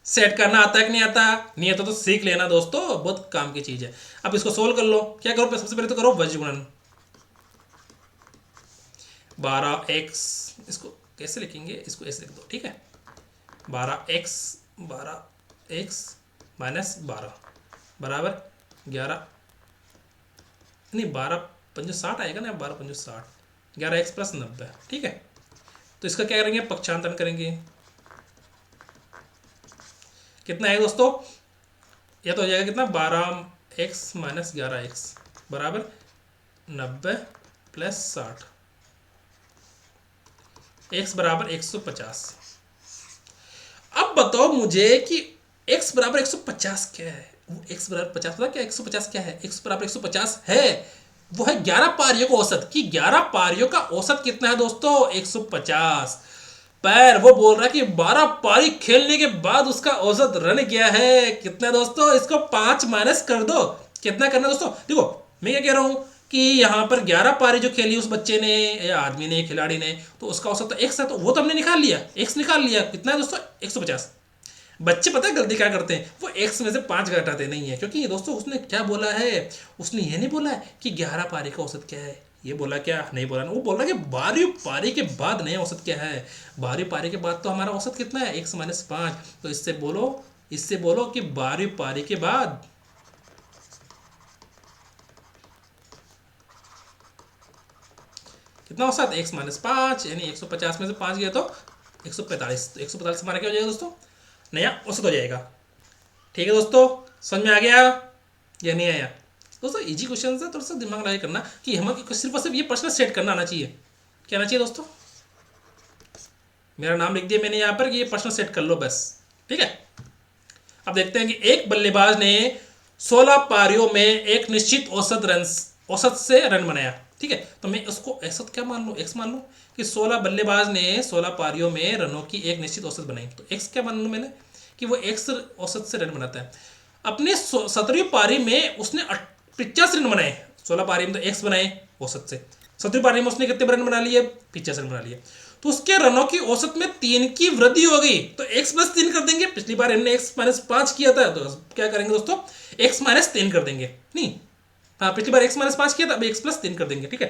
सेट करना आता है कि नहीं आता? नहीं आता तो सीख लेना दोस्तों, बहुत काम की चीज है। अब इसको सोल्व कर लो। क्या करो, सबसे पहले तो करो वज्रगुणन। 12x, इसको कैसे लिखेंगे, इसको ऐसे लिख दो, ठीक है। 12x माइनस 12 बराबर 11, नहीं 12×5 आएगा ना, 12×5 11x प्लस 90, ठीक है। तो इसका क्या करेंगे, पक्षांतरण करेंगे। कितना है दोस्तों, यह तो हो जाएगा कितना, 12x माइनस 11x बराबर 90 प्लस 60, x बराबर 150। अब बताओ मुझे कि x बराबर 150 क्या है? वो x बराबर 50 पता क्या, 150 क्या है? x बराबर 150 है, वो है 11 पारियों का औसत। कि 11 पारियों का औसत कितना है दोस्तों, 150। पर वो बोल रहा है कि 12 पारी खेलने के बाद उसका औसत रन क्या है, कितना दोस्तों? इसको 5 माइनस कर दो। कितना करना दोस्तों, देखो मैं क्या कह रहा हूं कि यहाँ पर 11 पारी जो खेली उस बच्चे ने या आदमी ने, खिलाड़ी ने, तो उसका औसत तो x है, तो वो तो हमने निकाल लिया, x निकाल लिया। कितना है दोस्तों, 150। बच्चे पता है गलती क्या करते हैं, वो x में से 5 घटाते नहीं है, क्योंकि दोस्तों उसने क्या बोला है, उसने ये नहीं बोला है कि 11 पारी का औसत क्या है। ये बोला क्या, नहीं बोला ना, वो बोल रहा है कि 12वीं पारी के बाद नया औसत क्या है। 12वीं पारी के बाद तो हमारा औसत कितना है, x माइनस 5। तो इससे बोलो कि 12वीं पारी के बाद कितना औसत, x माइनस 5, यानी 150 में से 5 गया तो 145। तो 145 हमारा क्या हो जाएगा दोस्तों, नया औसत हो जाएगा। ठीक है दोस्तों, समझ में आ गया या नहीं आया? दोस्तों इजी क्वेश्चन है, थोड़ा सा दिमाग लगा करना कि हमें सिर्फ और सिर्फ ये प्रश्न सेट करना आना चाहिए। क्या आना चाहिए दोस्तों, मेरा नाम लिख दिया मैंने यहाँ पर कि ये प्रश्न सेट कर लो बस, ठीक है। अब देखते हैं कि एक बल्लेबाज ने 16 पारियों में एक निश्चित औसत से रन बनाया, ठीक है। तो मैं उसको औसत क्या मान लूँ, एक्स मान लूँ कि 16 बल्लेबाज ने 16 पारियों में रनों की एक निश्चित औसत बनाई। तो एक्स क्या मान लूँ मैंने कि वो एक्स औसत से रन बनाता है। अपने 17वीं पारी में उसने 85 रन बनाए। 16 पारी में तो एक्स बनाए औसत से, 17वीं पारी में उसने कितने रन बना लिए, 85 रन बना लिए। तो उसके रनों की औसत में 3 की वृद्धि हो गई, तो x प्लस 3 कर देंगे। पिछली बार हमने x माइनस 5 किया था, तो क्या करेंगे दोस्तों, x माइनस 3 कर देंगे। नहीं, हाँ पिछली बार x माइनस 5 किया था, अब x प्लस 3 कर देंगे, ठीक है।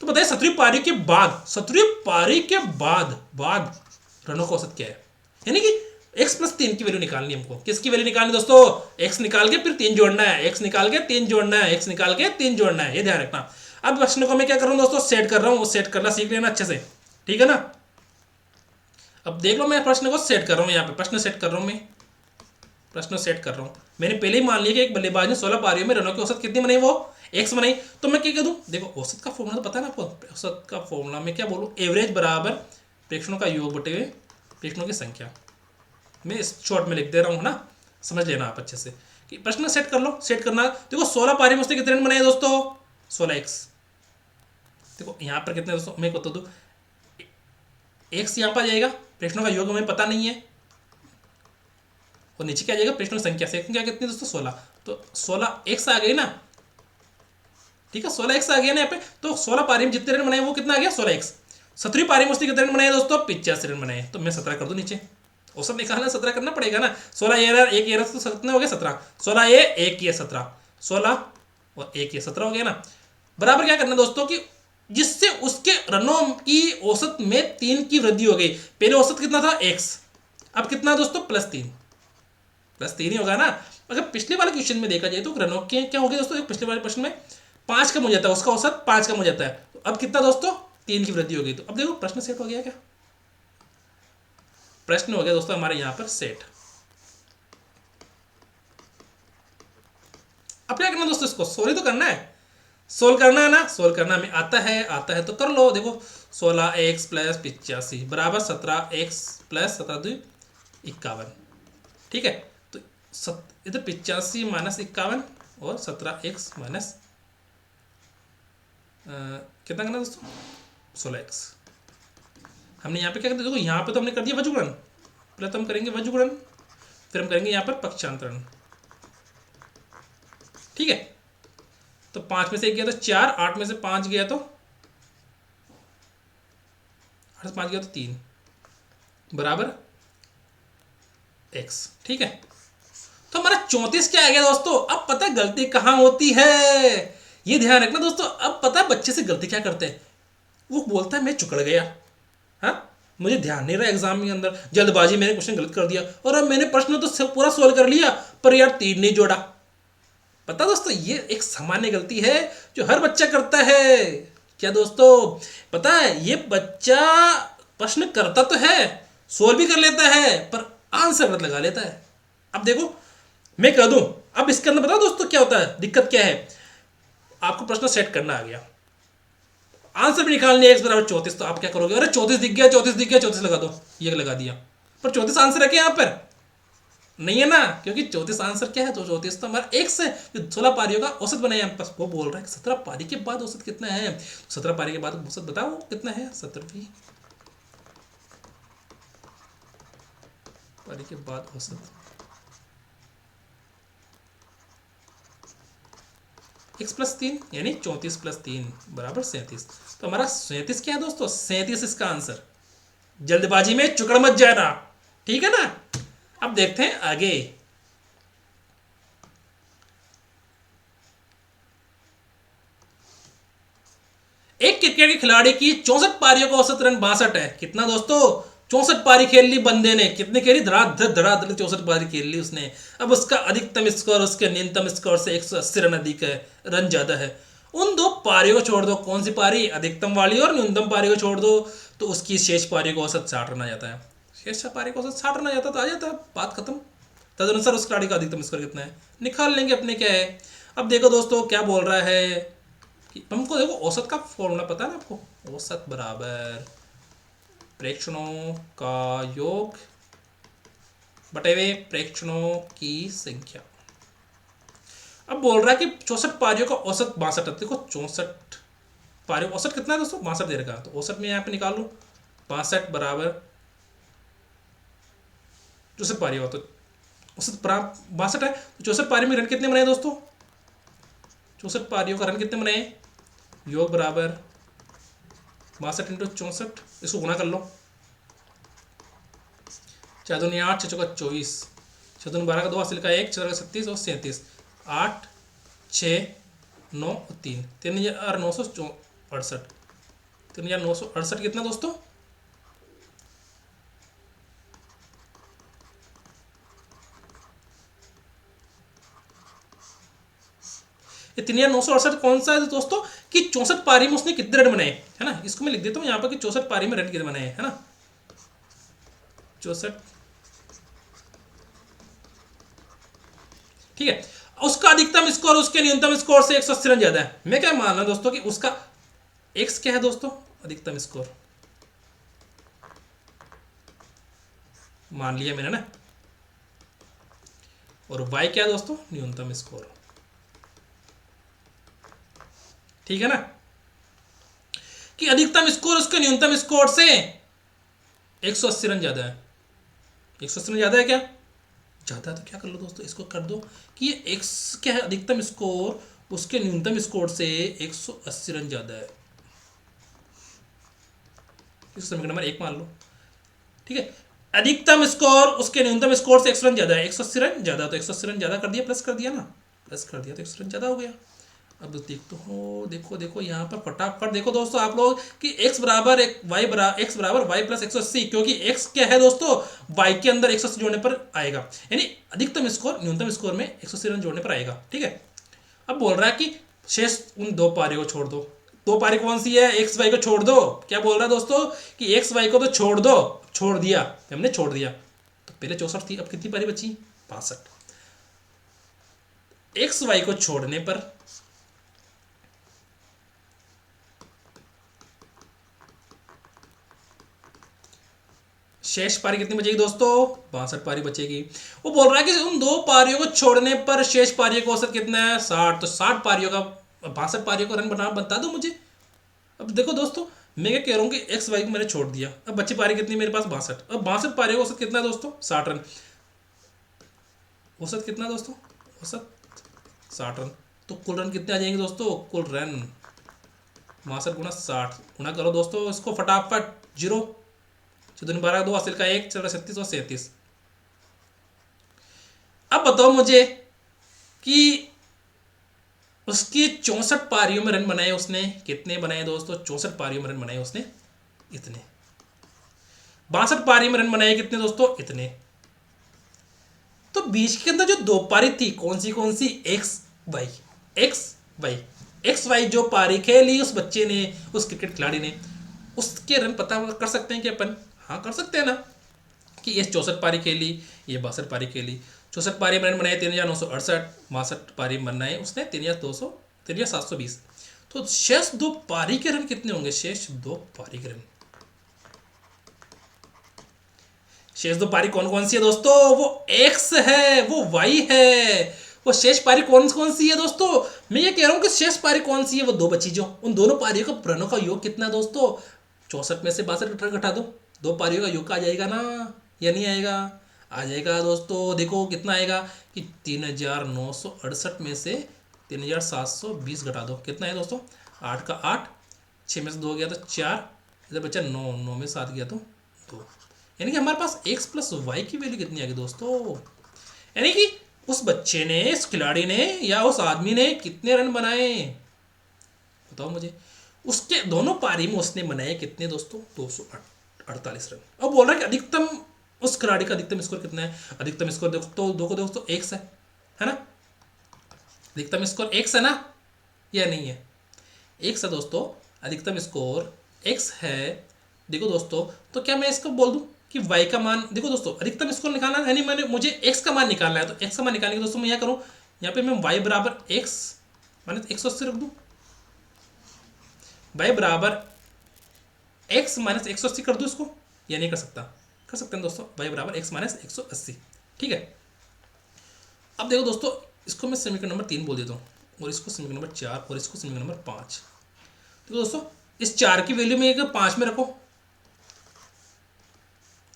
तो बताइए 17वीं पारी के बाद, 17वीं पारी के बाद रनों का औसत क्या है, यानी कि x प्लस 3 की वैल्यू निकालनी है हमको। किसकी वैल्यू निकालनी दोस्तों, x निकाल के फिर 3 जोड़ना है, x निकाल के 3 जोड़ना है, x निकाल के 3 जोड़ना है, ये ध्यान रखना। अब प्रश्न को मैं क्या कर रहा हूँ दोस्तों, सेट कर रहा हूँ, वो सेट करना सीख लेना अच्छे से, ठीक है ना। अब देख लो मैं प्रश्न को सेट कर रहा हूँ, यहाँ पे प्रश्न सेट कर रहा हूँ, मैं प्रश्न सेट कर रहा हूँ। मैंने पहले ही मान लिया कि एक बल्लेबाज ने 16 पारियों में रनों की औसत कितनी बनाई, वो एक्स बनाई। तो मैं क्या कह दूँ, देखो औसत का फॉर्मूला तो पता है ना आपको, औसत का फॉर्मूला मैं क्या बोलूँ, एवरेज बराबर प्रेक्षणों का योग बटे प्रेक्षणों की संख्या। मैं इस शॉर्ट में लिख दे रहा हूँ ना, समझ लेना आप अच्छे से कि प्रश्न सेट कर लो। सेट करना, देखो 16 पारी में उसने कितने रन बनाए दोस्तों, 16x। देखो यहाँ पर कितने दोस्तों, मैं बता दूँ, एक्स यहाँ पर आ जाएगा, प्रेक्षणों का योग हमें पता नहीं है, और नीचे क्या आ जाएगा, प्रेक्षणों की संख्या। संख्या कितनी दोस्तों, 16। तो 16x आ गई ना, ठीक है, 16x आ गया ना यहाँ पे। तो 16 पारी में जितने रन बनाए वो कितना आ गया, 16x। 17वीं पारी में उसने कितने रन बनाए दोस्तों, 85 रन बनाए। तो मैं 17 कर दूं नीचे, औसत निकालना 17 करना पड़ेगा ना। 16 एक ये तो कितना हो गया, 17। 16 ये एक ये 17, 16 और एक ये 17 हो गया ना। बराबर क्या करना दोस्तों कि जिससे उसके रनों की औसत में 3 की वृद्धि हो गई। पहले औसत कितना था, x, अब कितना दोस्तों, +3 ही होगा ना। अगर पिछले वाले क्वेश्चन में देखा जाए तो रनों के क्या हो गया दोस्तों, पिछले वाले प्रश्न में 5 कम हो जाता है, उसका औसत 5 कम हो जाता है। तो अब कितना दोस्तों, 3 की वृद्धि हो गई। तो अब देखो प्रश्न सेट हो गया क्या, प्रश्न हो गया दोस्तों हमारे यहाँ पर सेट। अब क्या करना दोस्तों, इसको सोल्व तो करना है, सोल्व करना है ना, सोल्व करना हमें आता है तो कर लो। देखो 16x प्लस 85 बराबर 17x प्लस 17 51, ठीक है। तो इधर 85 माइनस 51 और 17x माइनस कितना करना है दोस्तों, 16x। हमने यहाँ पे क्या कर दिया, देखो यहाँ पे तो हमने कर दिया वज्रगुणन, पहले तो हम करेंगे वज्रगुणन, फिर हम करेंगे यहाँ पर पक्षांतरण। ठीक है, तो 5 में से 1 गया तो 4, 8 में से 5 गया तो 8 से 5 गया तो 3 बराबर x। ठीक है, तो हमारा 34 क्या आ गया दोस्तों। अब पता है गलती कहाँ होती है, ये ध्यान रखना दोस्तों। अब पता है बच्चे से गलती क्या करते हैं, वो बोलता है मैं चुकड़ गया, हाँ मुझे ध्यान नहीं रहा एग्जाम के अंदर, जल्दबाजी मैंने क्वेश्चन गलत कर दिया, और अब मैंने प्रश्न तो पूरा सोल्व कर लिया पर यार 3 नहीं जोड़ा। पता दोस्तों ये एक सामान्य गलती है जो हर बच्चा करता है। क्या दोस्तों, पता है ये बच्चा प्रश्न करता तो है, सोल्व भी कर लेता है, पर आंसर गलत लगा लेता है। अब देखो मैं कह दूं, अब इसके अंदर बताओ दोस्तों क्या होता है, दिक्कत क्या है। आपको प्रश्न सेट करना आ गया, आंसर भी निकालने x बराबर 34, तो आप क्या करोगे, अरे 34 दिख गया, 34 दिख गया, 34 लगा दो, ये लगा दिया, पर 34 आंसर है क्या यहाँ पर, नहीं है ना, क्योंकि 34 आंसर क्या है, तो 34 तो हमारा x है, 16 पारियों का औसत बनाया हम पास। वो बोल रहा है 17 पारी के बाद औसत कितना है, 17 पारी के बाद औसत बताओ कितना है, 17वीं पारी के बाद औसत x प्लस 3 यानी 34 प्लस 3 बराबर 37। तो हमारा 37 क्या है दोस्तों, 37 इसका आंसर। जल्दबाजी में चुकड़ मत जाना, ठीक है ना। अब देखते हैं आगे। एक क्रिकेट के खिलाड़ी की 64 पारियों का औसत रन 62 है। कितना दोस्तों, 64 पारी खेल ली बंदे ने, कितने खेली, धड़ाधड़ धड़ाधड़ 64 पारी खेल ली उसने। अब उसका अधिकतम स्कोर उसके न्यूनतम स्कोर से 180 रन अधिक है, रन ज्यादा है। उन दो पारियों को छोड़ दो, कौन सी पारी, अधिकतम वाली और न्यूनतम पारी को छोड़ दो, तो उसकी शेष पारी को औसत 60 रन आ जाता है। शेष पारी को औसत 60 रन आ जाता तो आ जाता है, बात खत्म। तदनुसार उस खिलाड़ी का अधिकतम स्कोर कितना है निकाल लेंगे अपने, क्या है। अब देखो दोस्तों क्या बोल रहा है कि हमको देखो औसत का फॉर्मूला पता है ना आपको, औसत बराबर प्रेक्षणों का योग बटे हुए प्रेक्षणों की संख्या। अब बोल रहा है कि 64 पारियों का औसत 62 है। देखो 64 पारियों का औसत कितना है दोस्तों, 62 दे रखा, तो औसत में यहाँ पे निकाल लो 62 बराबर 64 पारी हो, तो औसत 62 है, तो 64 पारी में रन कितने बनाए दोस्तों, 64 पारियों का रन कितने बनाए, योग बराबर 62 इंटू 64, इसको गुना कर लो, 4 दूनी 8, 6 चौका 24, 6 दूनी 12 का 2 हासिल का 1, 4 का 37 और 37, 8 6 9 और 3, 3968, 3968 कितना दोस्तों, ये 3968 कौन सा है दोस्तों, कि 64 पारी में उसने कितने रन बनाए, है ना। इसको मैं लिख देता हूँ यहाँ पर कि 64 पारी में रन कितने बनाए, है ना, 64, ठीक है। उसका अधिकतम स्कोर उसके न्यूनतम स्कोर से 180 रन ज्यादा है। मैं क्या मान रहा हूं दोस्तों कि उसका एक्स क्या है दोस्तों, अधिकतम स्कोर मान लिया मैंने ना, और वाई क्या है दोस्तों, न्यूनतम स्कोर, ठीक है ना, कि अधिकतम स्कोर उसके न्यूनतम स्कोर से 180 रन ज्यादा है। 180 रन ज्यादा है क्या, ज्यादा है, तो क्या कर लो दोस्तों, इसको कर दो कि ये एक्स क्या है, अधिकतम स्कोर उसके न्यूनतम स्कोर से 180 रन ज्यादा है। इसको समीकरण नंबर 1 मान लो, ठीक है। अधिकतम स्कोर उसके न्यूनतम स्कोर से 100 रन ज्यादा है, 180 रन ज्यादा, तो 180 रन ज्यादा कर दिया, प्लस कर दिया ना, प्लस कर दिया तो 100 रन ज्यादा हो गया। अब देखते हो, देखो देखो यहाँ पर फटाफट देखो दोस्तों आप लोग कि x बराबर वाई बराबर x बराबर वाई प्लस 180, क्योंकि x क्या है दोस्तों, y के अंदर 180 जोड़ने पर आएगा, यानी अधिकतम स्कोर न्यूनतम स्कोर में 180 रन जोड़ने पर आएगा, ठीक है। अब बोल रहा है कि शेष उन दो पारी को छोड़ दो, दो पारी कौन सी है, एक्स वाई को छोड़ दो। क्या बोल रहा है दोस्तों कि एक्स वाई को तो छोड़ दो, छोड़ दिया, हमने छोड़ दिया, तो पहले 64 थी, अब कितनी पारी बची, 62। एक्स वाई को छोड़ने पर शेष पारी कितनी बचेगी दोस्तों, 62 पारी बचेगी। वो बोल रहा है कि उन दो पारियों को छोड़ने पर शेष पारियों का औसत कितना है, 60, तो 60 पारियों का 62 पारियों का रन बता दो मुझे, अब देखो दोस्तों, मैं क्या कह रहा हूँ कि एक्स वाई को मैंने छोड़ दिया। अब बच्ची पारी कितनी मेरे पास 62। अब 62 पारी का औसत कितना है दोस्तों? 60 रन। औसत कितना है दोस्तों? औसत 60 रन। तो कुल रन कितने आ जाएंगे दोस्तों? कुल रन 62 गुणा 60 गुणा करो दोस्तों इसको फटाफट। 0 14 12 2 हासिल का 1 4 36 और 37। अब बताओ मुझे कि उसकी 64 पारियों में रन बनाए उसने कितने बनाए दोस्तों? 64 पारियों में रन बनाए उसने इतने। 62 पारी में रन बनाए कितने दोस्तों? इतने। तो बीच के अंदर जो दो पारी थी कौन सी? X y. X y. X y जो पारी खेली उस बच्चे ने, उस क्रिकेट खिलाड़ी ने, उसके रन पता कर सकते हैं कि अपन? हाँ कर सकते हैं ना, कि ये 64 पारी खेली, ये 62 पारी खेली। 64 पारी में रन बनाए 3968, 62 पारी में बनाए उसने 3720। तो शेष दो पारी के रन कितने होंगे? शेष दो पारी के रन, शेष दो पारी कौन कौन सी है दोस्तों? वो एक्स है, वो वाई है। वो शेष पारी कौन कौन सी है दोस्तों? मैं ये कह रहा हूं कि शेष पारी कौन सी है? वो दो बची जो, उन दोनों पारियों का रनों का योग कितना है दोस्तों? 64 में से 62 घटा दो, दो पारियों का योग आ जाएगा ना, या नहीं आएगा? आ जाएगा दोस्तों। देखो कितना आएगा कि 3968 में से 3720 घटा दो, कितना है दोस्तों? 8 का 8, 6 में से 2 गया तो 4, इधर बचा 9, 9 में 7 गया तो 2। यानी कि हमारे पास x प्लस वाई की वैल्यू कितनी आ गई दोस्तों? यानी कि उस बच्चे ने, इस खिलाड़ी ने या उस आदमी ने कितने रन बनाए बताओ मुझे? उसके दोनों पारी में उसने बनाए कितने दोस्तों? 248 रन। अब बोल रहा है कि अधिकतम, उस खिलाड़ी का अधिकतम स्कोर कितना है? अधिकतम स्कोर देखो तो दोस्तों एक्स है ना? अधिकतम स्कोर एक्स है ना, या नहीं है? एक्स है दोस्तों, अधिकतम स्कोर एक्स है। देखो दोस्तों, तो क्या मैं इसको बोल दूं कि y का मान, देखो दोस्तों अधिकतम स्कोर निकालना है, यानी मैंने मुझे x का मान निकालना है, तो x का मान निकालने के दोस्तों मैं क्या करूं, यहाँ पे मैं y बराबर x माइनस 180 रख दूं। y बराबर x माइनस 180 कर दूं इसको, या नहीं कर सकता? कर सकते हैं दोस्तों, y बराबर x माइनस 180। ठीक है। अब देखो दोस्तों, इसको मैं समीकरण नंबर 3 बोल देता हूँ, और इसको समीकरण नंबर 4, और इसको समीकरण नंबर 5। देखो दोस्तों, इस 4 की वैल्यू में 5 में रखो।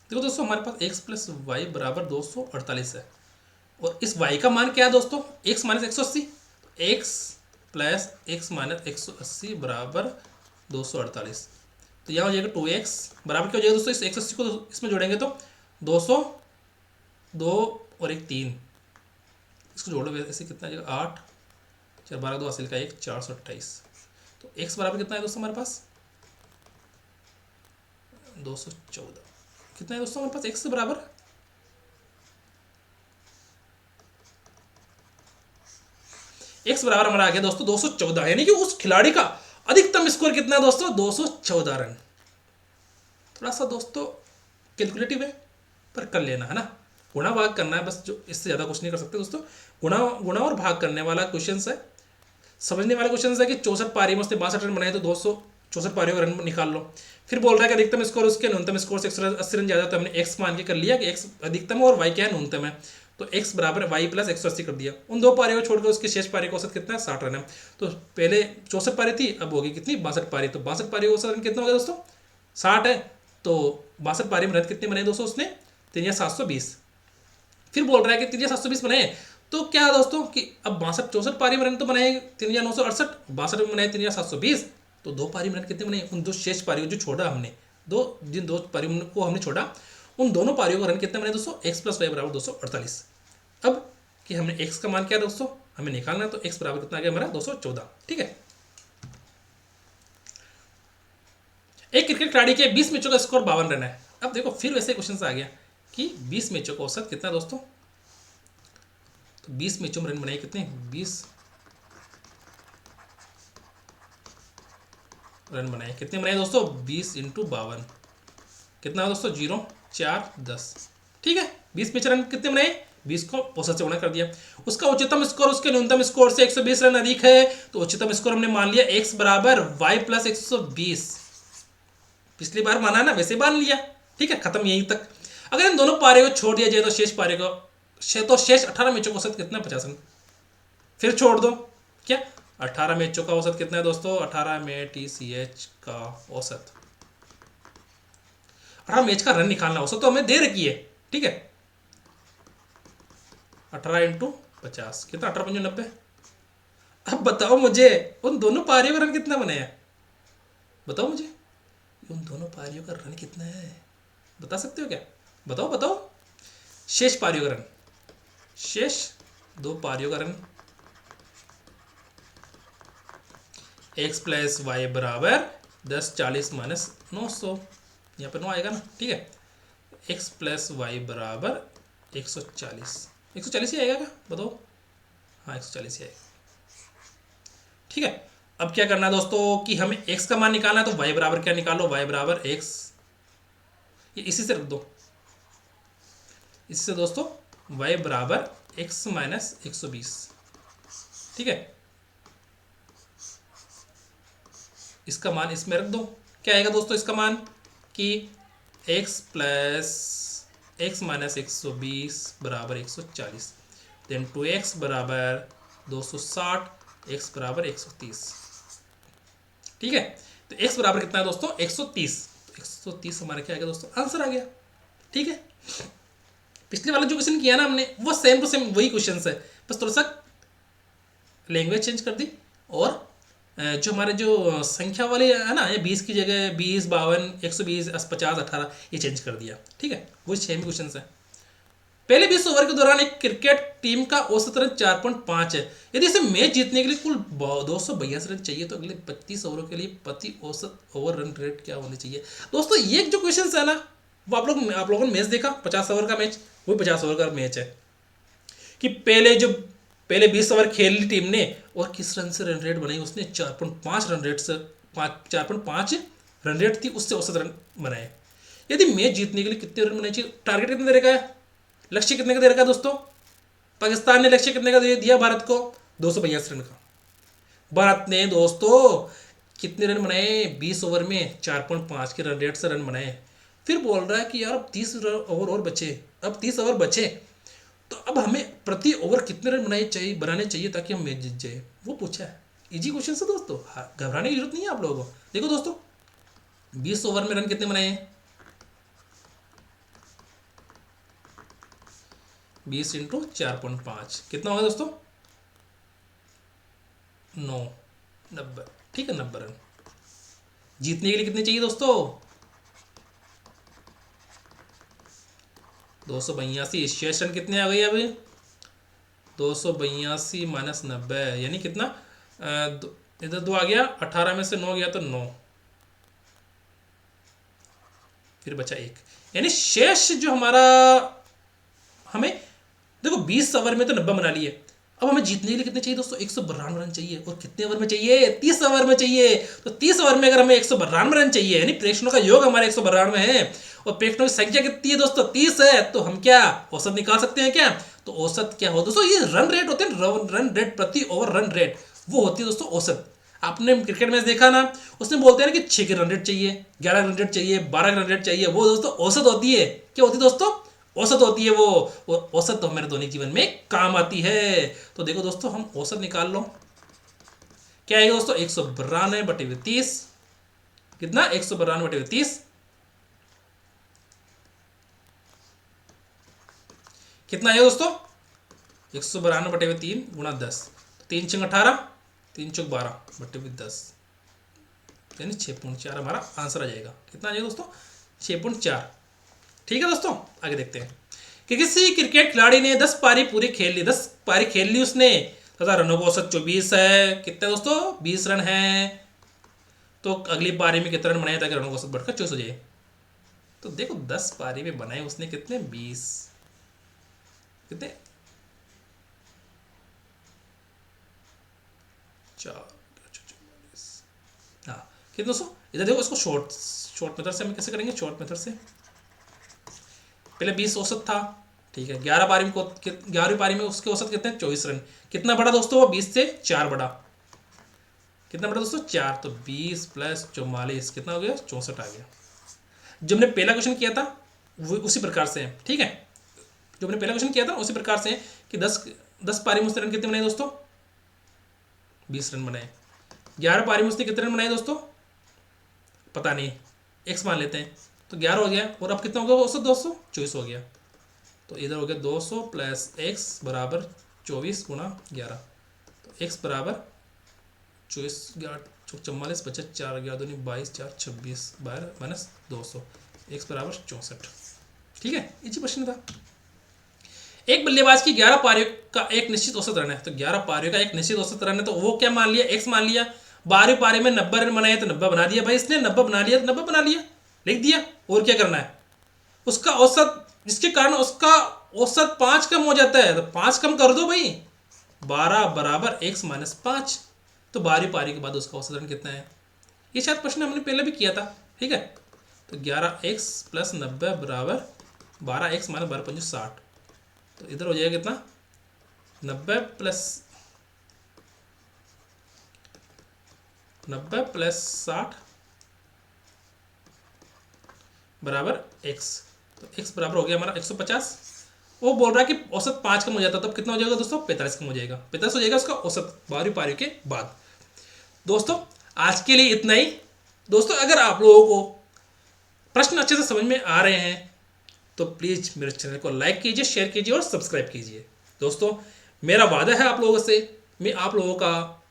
देखो दोस्तों, हमारे पास x प्लस वाई बराबर 248 है, और इस y का मान क्या है दोस्तों? x minus 180। x plus x minus 180 बराबर 248। तो यहाँ हो जाएगा 2x बराबर क्या हो जाएगा दोस्तों? इस 180 को इसमें जोड़ेंगे तो 200, 2 और 1 3, इसको जोड़ोगे ऐसे कितना आ जाएगा? 8 4 12 2 हासिल का 1 428। तो x बराबर कितना है दोस्तों हमारे पास? 214। कितना है दोस्तों हमारे पास x बराबर? x बराबर हमारा आ गया दोस्तों 214, यानी कि उस खिलाड़ी का अधिकतम स्कोर कितना है दोस्तों? 214 रन। थोड़ा सा दोस्तों कैलकुलेटिव है, पर कर लेना है ना, गुणा भाग करना है बस, जो इससे ज़्यादा कुछ नहीं कर सकते दोस्तों। गुणा और भाग करने वाला क्वेश्चन है, समझने वाला क्वेश्चन है कि 64 पारी में उसने 62 रन बनाए, तो 264 पारियों का रन निकाल लो। फिर बोल रहा है कि अधिकतम स्कोर उसके न्यूनतम स्कोर से 180 रन ज़्यादा, तो हमने एक्स मान के कर लिया कि एक्स अधिकतम है और वाई क्या है? न्यूनतम है। तो एक्स बराबर वाई प्लस 180 कर दिया। उन दो पारियों को छोड़कर उसके शेष पारी का औसत कितना है? 60 रन है। तो पहले 64 पारी थी, अब होगी कितनी? 62 पारी। तो 62 पारी का औसत रन कितना हो गया दोस्तों? 60 है। तो 62 पारी में रन कितने बनाए दोस्तों उसने? 3720। फिर बोल रहा है कि 3720 बनाए, तो क्या है दोस्तों कि अब 64 पारी में रन तो बनाए 3968, 62 में बनाए 3720, तो दो पारी में रन कितने बनाए? उन दो शेष पारियों जो छोड़ा हमने, जिन दो पारियों को हमने छोड़ा, उन दोनों पारियों का रन कितने बने दोस्तों? x प्लस वाई बराबर 248। अब कि हमने x का मान क्या है दोस्तों हमें निकालना है, तो x बराबर कितना आ गया हमारा? 214। ठीक है। एक क्रिकेट खिलाड़ी के 20 मैचों का स्कोर 52 रन है। अब देखो फिर वैसे क्वेश्चन आ गया कि 20 मैचों का औसत कितना दोस्तों? तो 20 मैचों में रन बनाए कितने? 20 रन बनाए, कितने बनाए दोस्तों? 20 इंटू 52 कितना है दोस्तों? 0 4 10। ठीक है। 20 मैच रन कितने बनाए? 20 को औसत से गुणा कर दिया। उसका उच्चतम स्कोर उसके न्यूनतम स्कोर से 120 रन अधिक है, तो उच्चतम स्कोर हमने मान लिया x बराबर y प्लस 120। पिछली बार माना ना, वैसे मान लिया। ठीक है, खत्म यहीं तक। अगर इन दोनों पारे को छोड़ दिया जाए तो शेष पारे को, तो शेष 18 मैचों का औसत कितना? 50 रन। फिर छोड़ दो क्या, 18 मैचों का औसत कितना है दोस्तों? 18 में TCH का औसत, 18 मैच का रन निकालना, औसत तो हमें दे रखी है, ठीक है। 18 इंटू 50 कितना? 18×5 = 90। अब बताओ मुझे उन दोनों पारियों का रन कितना बनाया? बताओ मुझे उन दोनों पारियों का रन कितना है, बता सकते हो क्या? बताओ बताओ। शेष पारियों का रन, शेष 2 पारियों का रन, x प्लस वाई बराबर 10 40 माइनस 900, यहाँ पर 9 आएगा ना, ठीक है। x प्लस वाई बराबर 140, 140 ही आएगा क्या? बताओ। हाँ 140 ही आएगा, ठीक है। अब क्या करना है दोस्तों कि हमें x का मान निकालना है, तो y बराबर क्या निकालो? y बराबर x, ये इसी से रख दो, इससे दोस्तों y बराबर x माइनस 120, ठीक है। इसका मान इसमें रख दो, क्या आएगा दोस्तों इसका मान कि x प्लस x माइनस 120 बराबर 140, देन 2x बराबर 260, x बराबर 130, ठीक है। तो x बराबर कितना है दोस्तों? 130। 130 हमारा क्या आएगा दोस्तों? आंसर आ गया, ठीक है। पिछले वाला जो क्वेश्चन किया ना हमने, वो सेम टू सेम वही क्वेश्चन है, बस थोड़ा सा लैंग्वेज चेंज कर दी, और जो हमारे जो संख्या वाले है ना, ये 20 की जगह 20 52 120 50 18 ये चेंज कर दिया, ठीक है। वो सेम क्वेश्चन है। पहले 20 ओवर के दौरान एक क्रिकेट टीम का औसत रन 4.5 है। यदि इसे मैच जीतने के लिए कुल 282 रन चाहिए, तो अगले 25 ओवरों के लिए प्रति औसत ओवर रन रेट क्या होनी चाहिए? दोस्तों ये जो क्वेश्चन है ना, वो आप लोगों ने मैच देखा 50 ओवर का मैच, वो 50 ओवर का मैच है कि पहले 20 ओवर खेल ली टीम ने, और किस रन से रन रेट बनाई उसने? 4.5 रन रेट से, 4.5 रन रेट थी, उससे औसत रन बनाए। यदि मैच जीतने के लिए कितने रन बनाए चाहिए? टारगेट कितने दे रखा है? लक्ष्य कितने का दे रखा है दोस्तों? पाकिस्तान ने लक्ष्य कितने का दे दिया भारत को? 282 रन का। भारत ने दोस्तों कितने रन बनाए 20 ओवर में? 4.5 के रन रेट से रन बनाए। फिर बोल रहा है कि यार अब 30 ओवर और बचे, अब 30 ओवर बचे, तो अब हमें प्रति ओवर कितने रन बनाने चाहिए ताकि हम मैच जीत जाए, वो पूछा है। इजी क्वेश्चन है दोस्तों, घबराने की जरूरत नहीं है आप लोगों को। देखो दोस्तों 20 ओवर में रन कितने बनाए हैं? 20 इंटू 4.5 कितना होगा दोस्तों? 90, ठीक है। 90 रन जीतने के लिए कितने चाहिए दोस्तों? 282। शेष रन कितने आ गए अभी? 282 माइनस 90 यानी कितना? इधर 2 आ गया, 18 में से 9 गया तो 9, फिर बचा 1, यानी शेष जो हमारा हमें देखो 20 ओवर में तो 90 बना लिए, अब हमें जीतने के लिए कितने चाहिए दोस्तों? 192 रन चाहिए। और कितने ओवर में चाहिए? 30 ओवर में चाहिए। तो 30 ओवर में अगर हमें 192 रन चाहिए, यानी प्रेक्षणों का योग हमारे 192 है, और प्रेक्षणों की संख्या कितनी है दोस्तों? 30 है, तो हम क्या औसत निकाल सकते हैं क्या? तो औसत क्या हो दोस्तों? ये रन रेट होते हैं, रन रेट प्रति ओवर रन रेट, वो होती है दोस्तों औसत। आपने क्रिकेट मैच देखा ना, उसमें बोलते हैं ना कि 6 के रन रेट चाहिए, 11 रन रेट चाहिए, 12 के रन रेट चाहिए, वो दोस्तों औसत होती है। क्या होती है दोस्तों? औसत होती है वो औसत तो हमारे दैनिक जीवन में काम आती है। तो देखो दोस्तों हम औसत निकाल लो, क्या आएगा दोस्तों? 192/30, कितना? 192/30 कितना आएगा दोस्तों? 192/3 गुणा 10, 3 × 18, 3 × 12/10, यानी 6.4 हमारा आंसर आ जाएगा। कितना आ जाएगा दोस्तों? 6.4, ठीक है दोस्तों। आगे देखते हैं कि किसी क्रिकेट खिलाड़ी ने 10 पारी पूरी खेल ली, 10 पारी खेल ली उसने, तथा रनों का औसत 24 है। कितने दोस्तों? 20 रन है। तो अगली पारी में कितने रन बनाए ताकि रनों का औसत बढ़कर 24 हो जाए? तो देखो 10 पारी में बनाए उसने कितने? 20, कितने? 4, हाँ कितने दोस्तों? इधर देखो, इसको शॉर्ट मेथड से हम कैसे करेंगे? शॉर्ट मेथड से पहले 20 औसत था, ठीक है। 11वीं पारी में उसके औसत कितने? 24 रन। कितना बढ़ा दोस्तों? वो 20 से 4 बढ़ा। कितना बढ़ा दोस्तों? 4। तो 20 + 44 कितना हो गया? 64 आ गया। जो हमने पहला क्वेश्चन किया था वो उसी प्रकार से है, ठीक है। जो हमने पहला क्वेश्चन किया था उसी प्रकार से है कि 10 पारी में उसने रन कितने बनाए दोस्तों? 20 रन बनाए। 11 पारी में उसने कितने रन बनाए दोस्तों, पता नहीं, x मान लेते हैं, तो 11 हो गया। और अब कितना हो गया औसत दोस्तों, 24 हो गया। तो इधर हो गया 200 प्लस x बराबर 24 गुणा 11, तो x बराबर 24, 44, 25, 4, 11 दूनी 22, 4, 26, 12 माइनस 200, x बराबर 64। ठीक है, इसी प्रश्न था। एक बल्लेबाज की 11 पारियों का एक निश्चित औसत रन है, तो 11 पारियों का एक निश्चित औसत रन है, तो वो क्या मान लिया, x मान लिया। 12वीं पारी में 90 रन बनाए तो 90 बना दिया भाई इसने, 90 बना लिया तो 90 बना लिया, लिख दिया। और क्या करना है, उसका औसत, जिसके कारण उसका औसत 5 कम हो जाता है, तो 5 कम कर दो भाई, 12 बराबर x माइनस 5। तो 12वीं पारी के बाद उसका औसत रन कितना है, ये शायद प्रश्न हमने पहले भी किया था। ठीक है, तो 11x प्लस 90 बराबर 12x माइनस 12 पंजे 60, तो इधर हो जाएगा कितना, 90 प्लस 60 बराबर x, तो x बराबर हो गया हमारा 150। वो बोल रहा है कि औसत 5 कम हो जाता, तब कितना हो जाएगा दोस्तों, 45 कम हो जाएगा, 45 हो जाएगा उसका औसत 12वीं पारी के बाद। दोस्तों आज के लिए इतना ही। दोस्तों अगर आप लोगों को प्रश्न अच्छे से समझ में आ रहे हैं तो प्लीज़ मेरे चैनल को लाइक कीजिए, शेयर कीजिए और सब्सक्राइब कीजिए। दोस्तों मेरा वादा है आप लोगों से, मैं आप लोगों का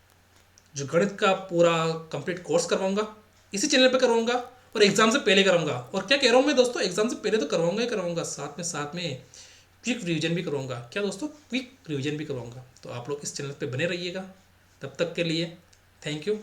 जो गणित का पूरा कंप्लीट कोर्स करवाऊंगा, इसी चैनल पे करवाऊंगा, और एग्ज़ाम से पहले कराऊंगा। और क्या कह रहा हूँ मैं दोस्तों, एग्ज़ाम से पहले तो करवाऊंगा ही करवाऊंगा, साथ में क्विक रिवीजन भी करवाऊंगा। क्या दोस्तों, क्विक रिवीजन भी करवाऊंगा। तो आप लोग इस चैनल पे बने रहिएगा। तब तक के लिए थैंक यू।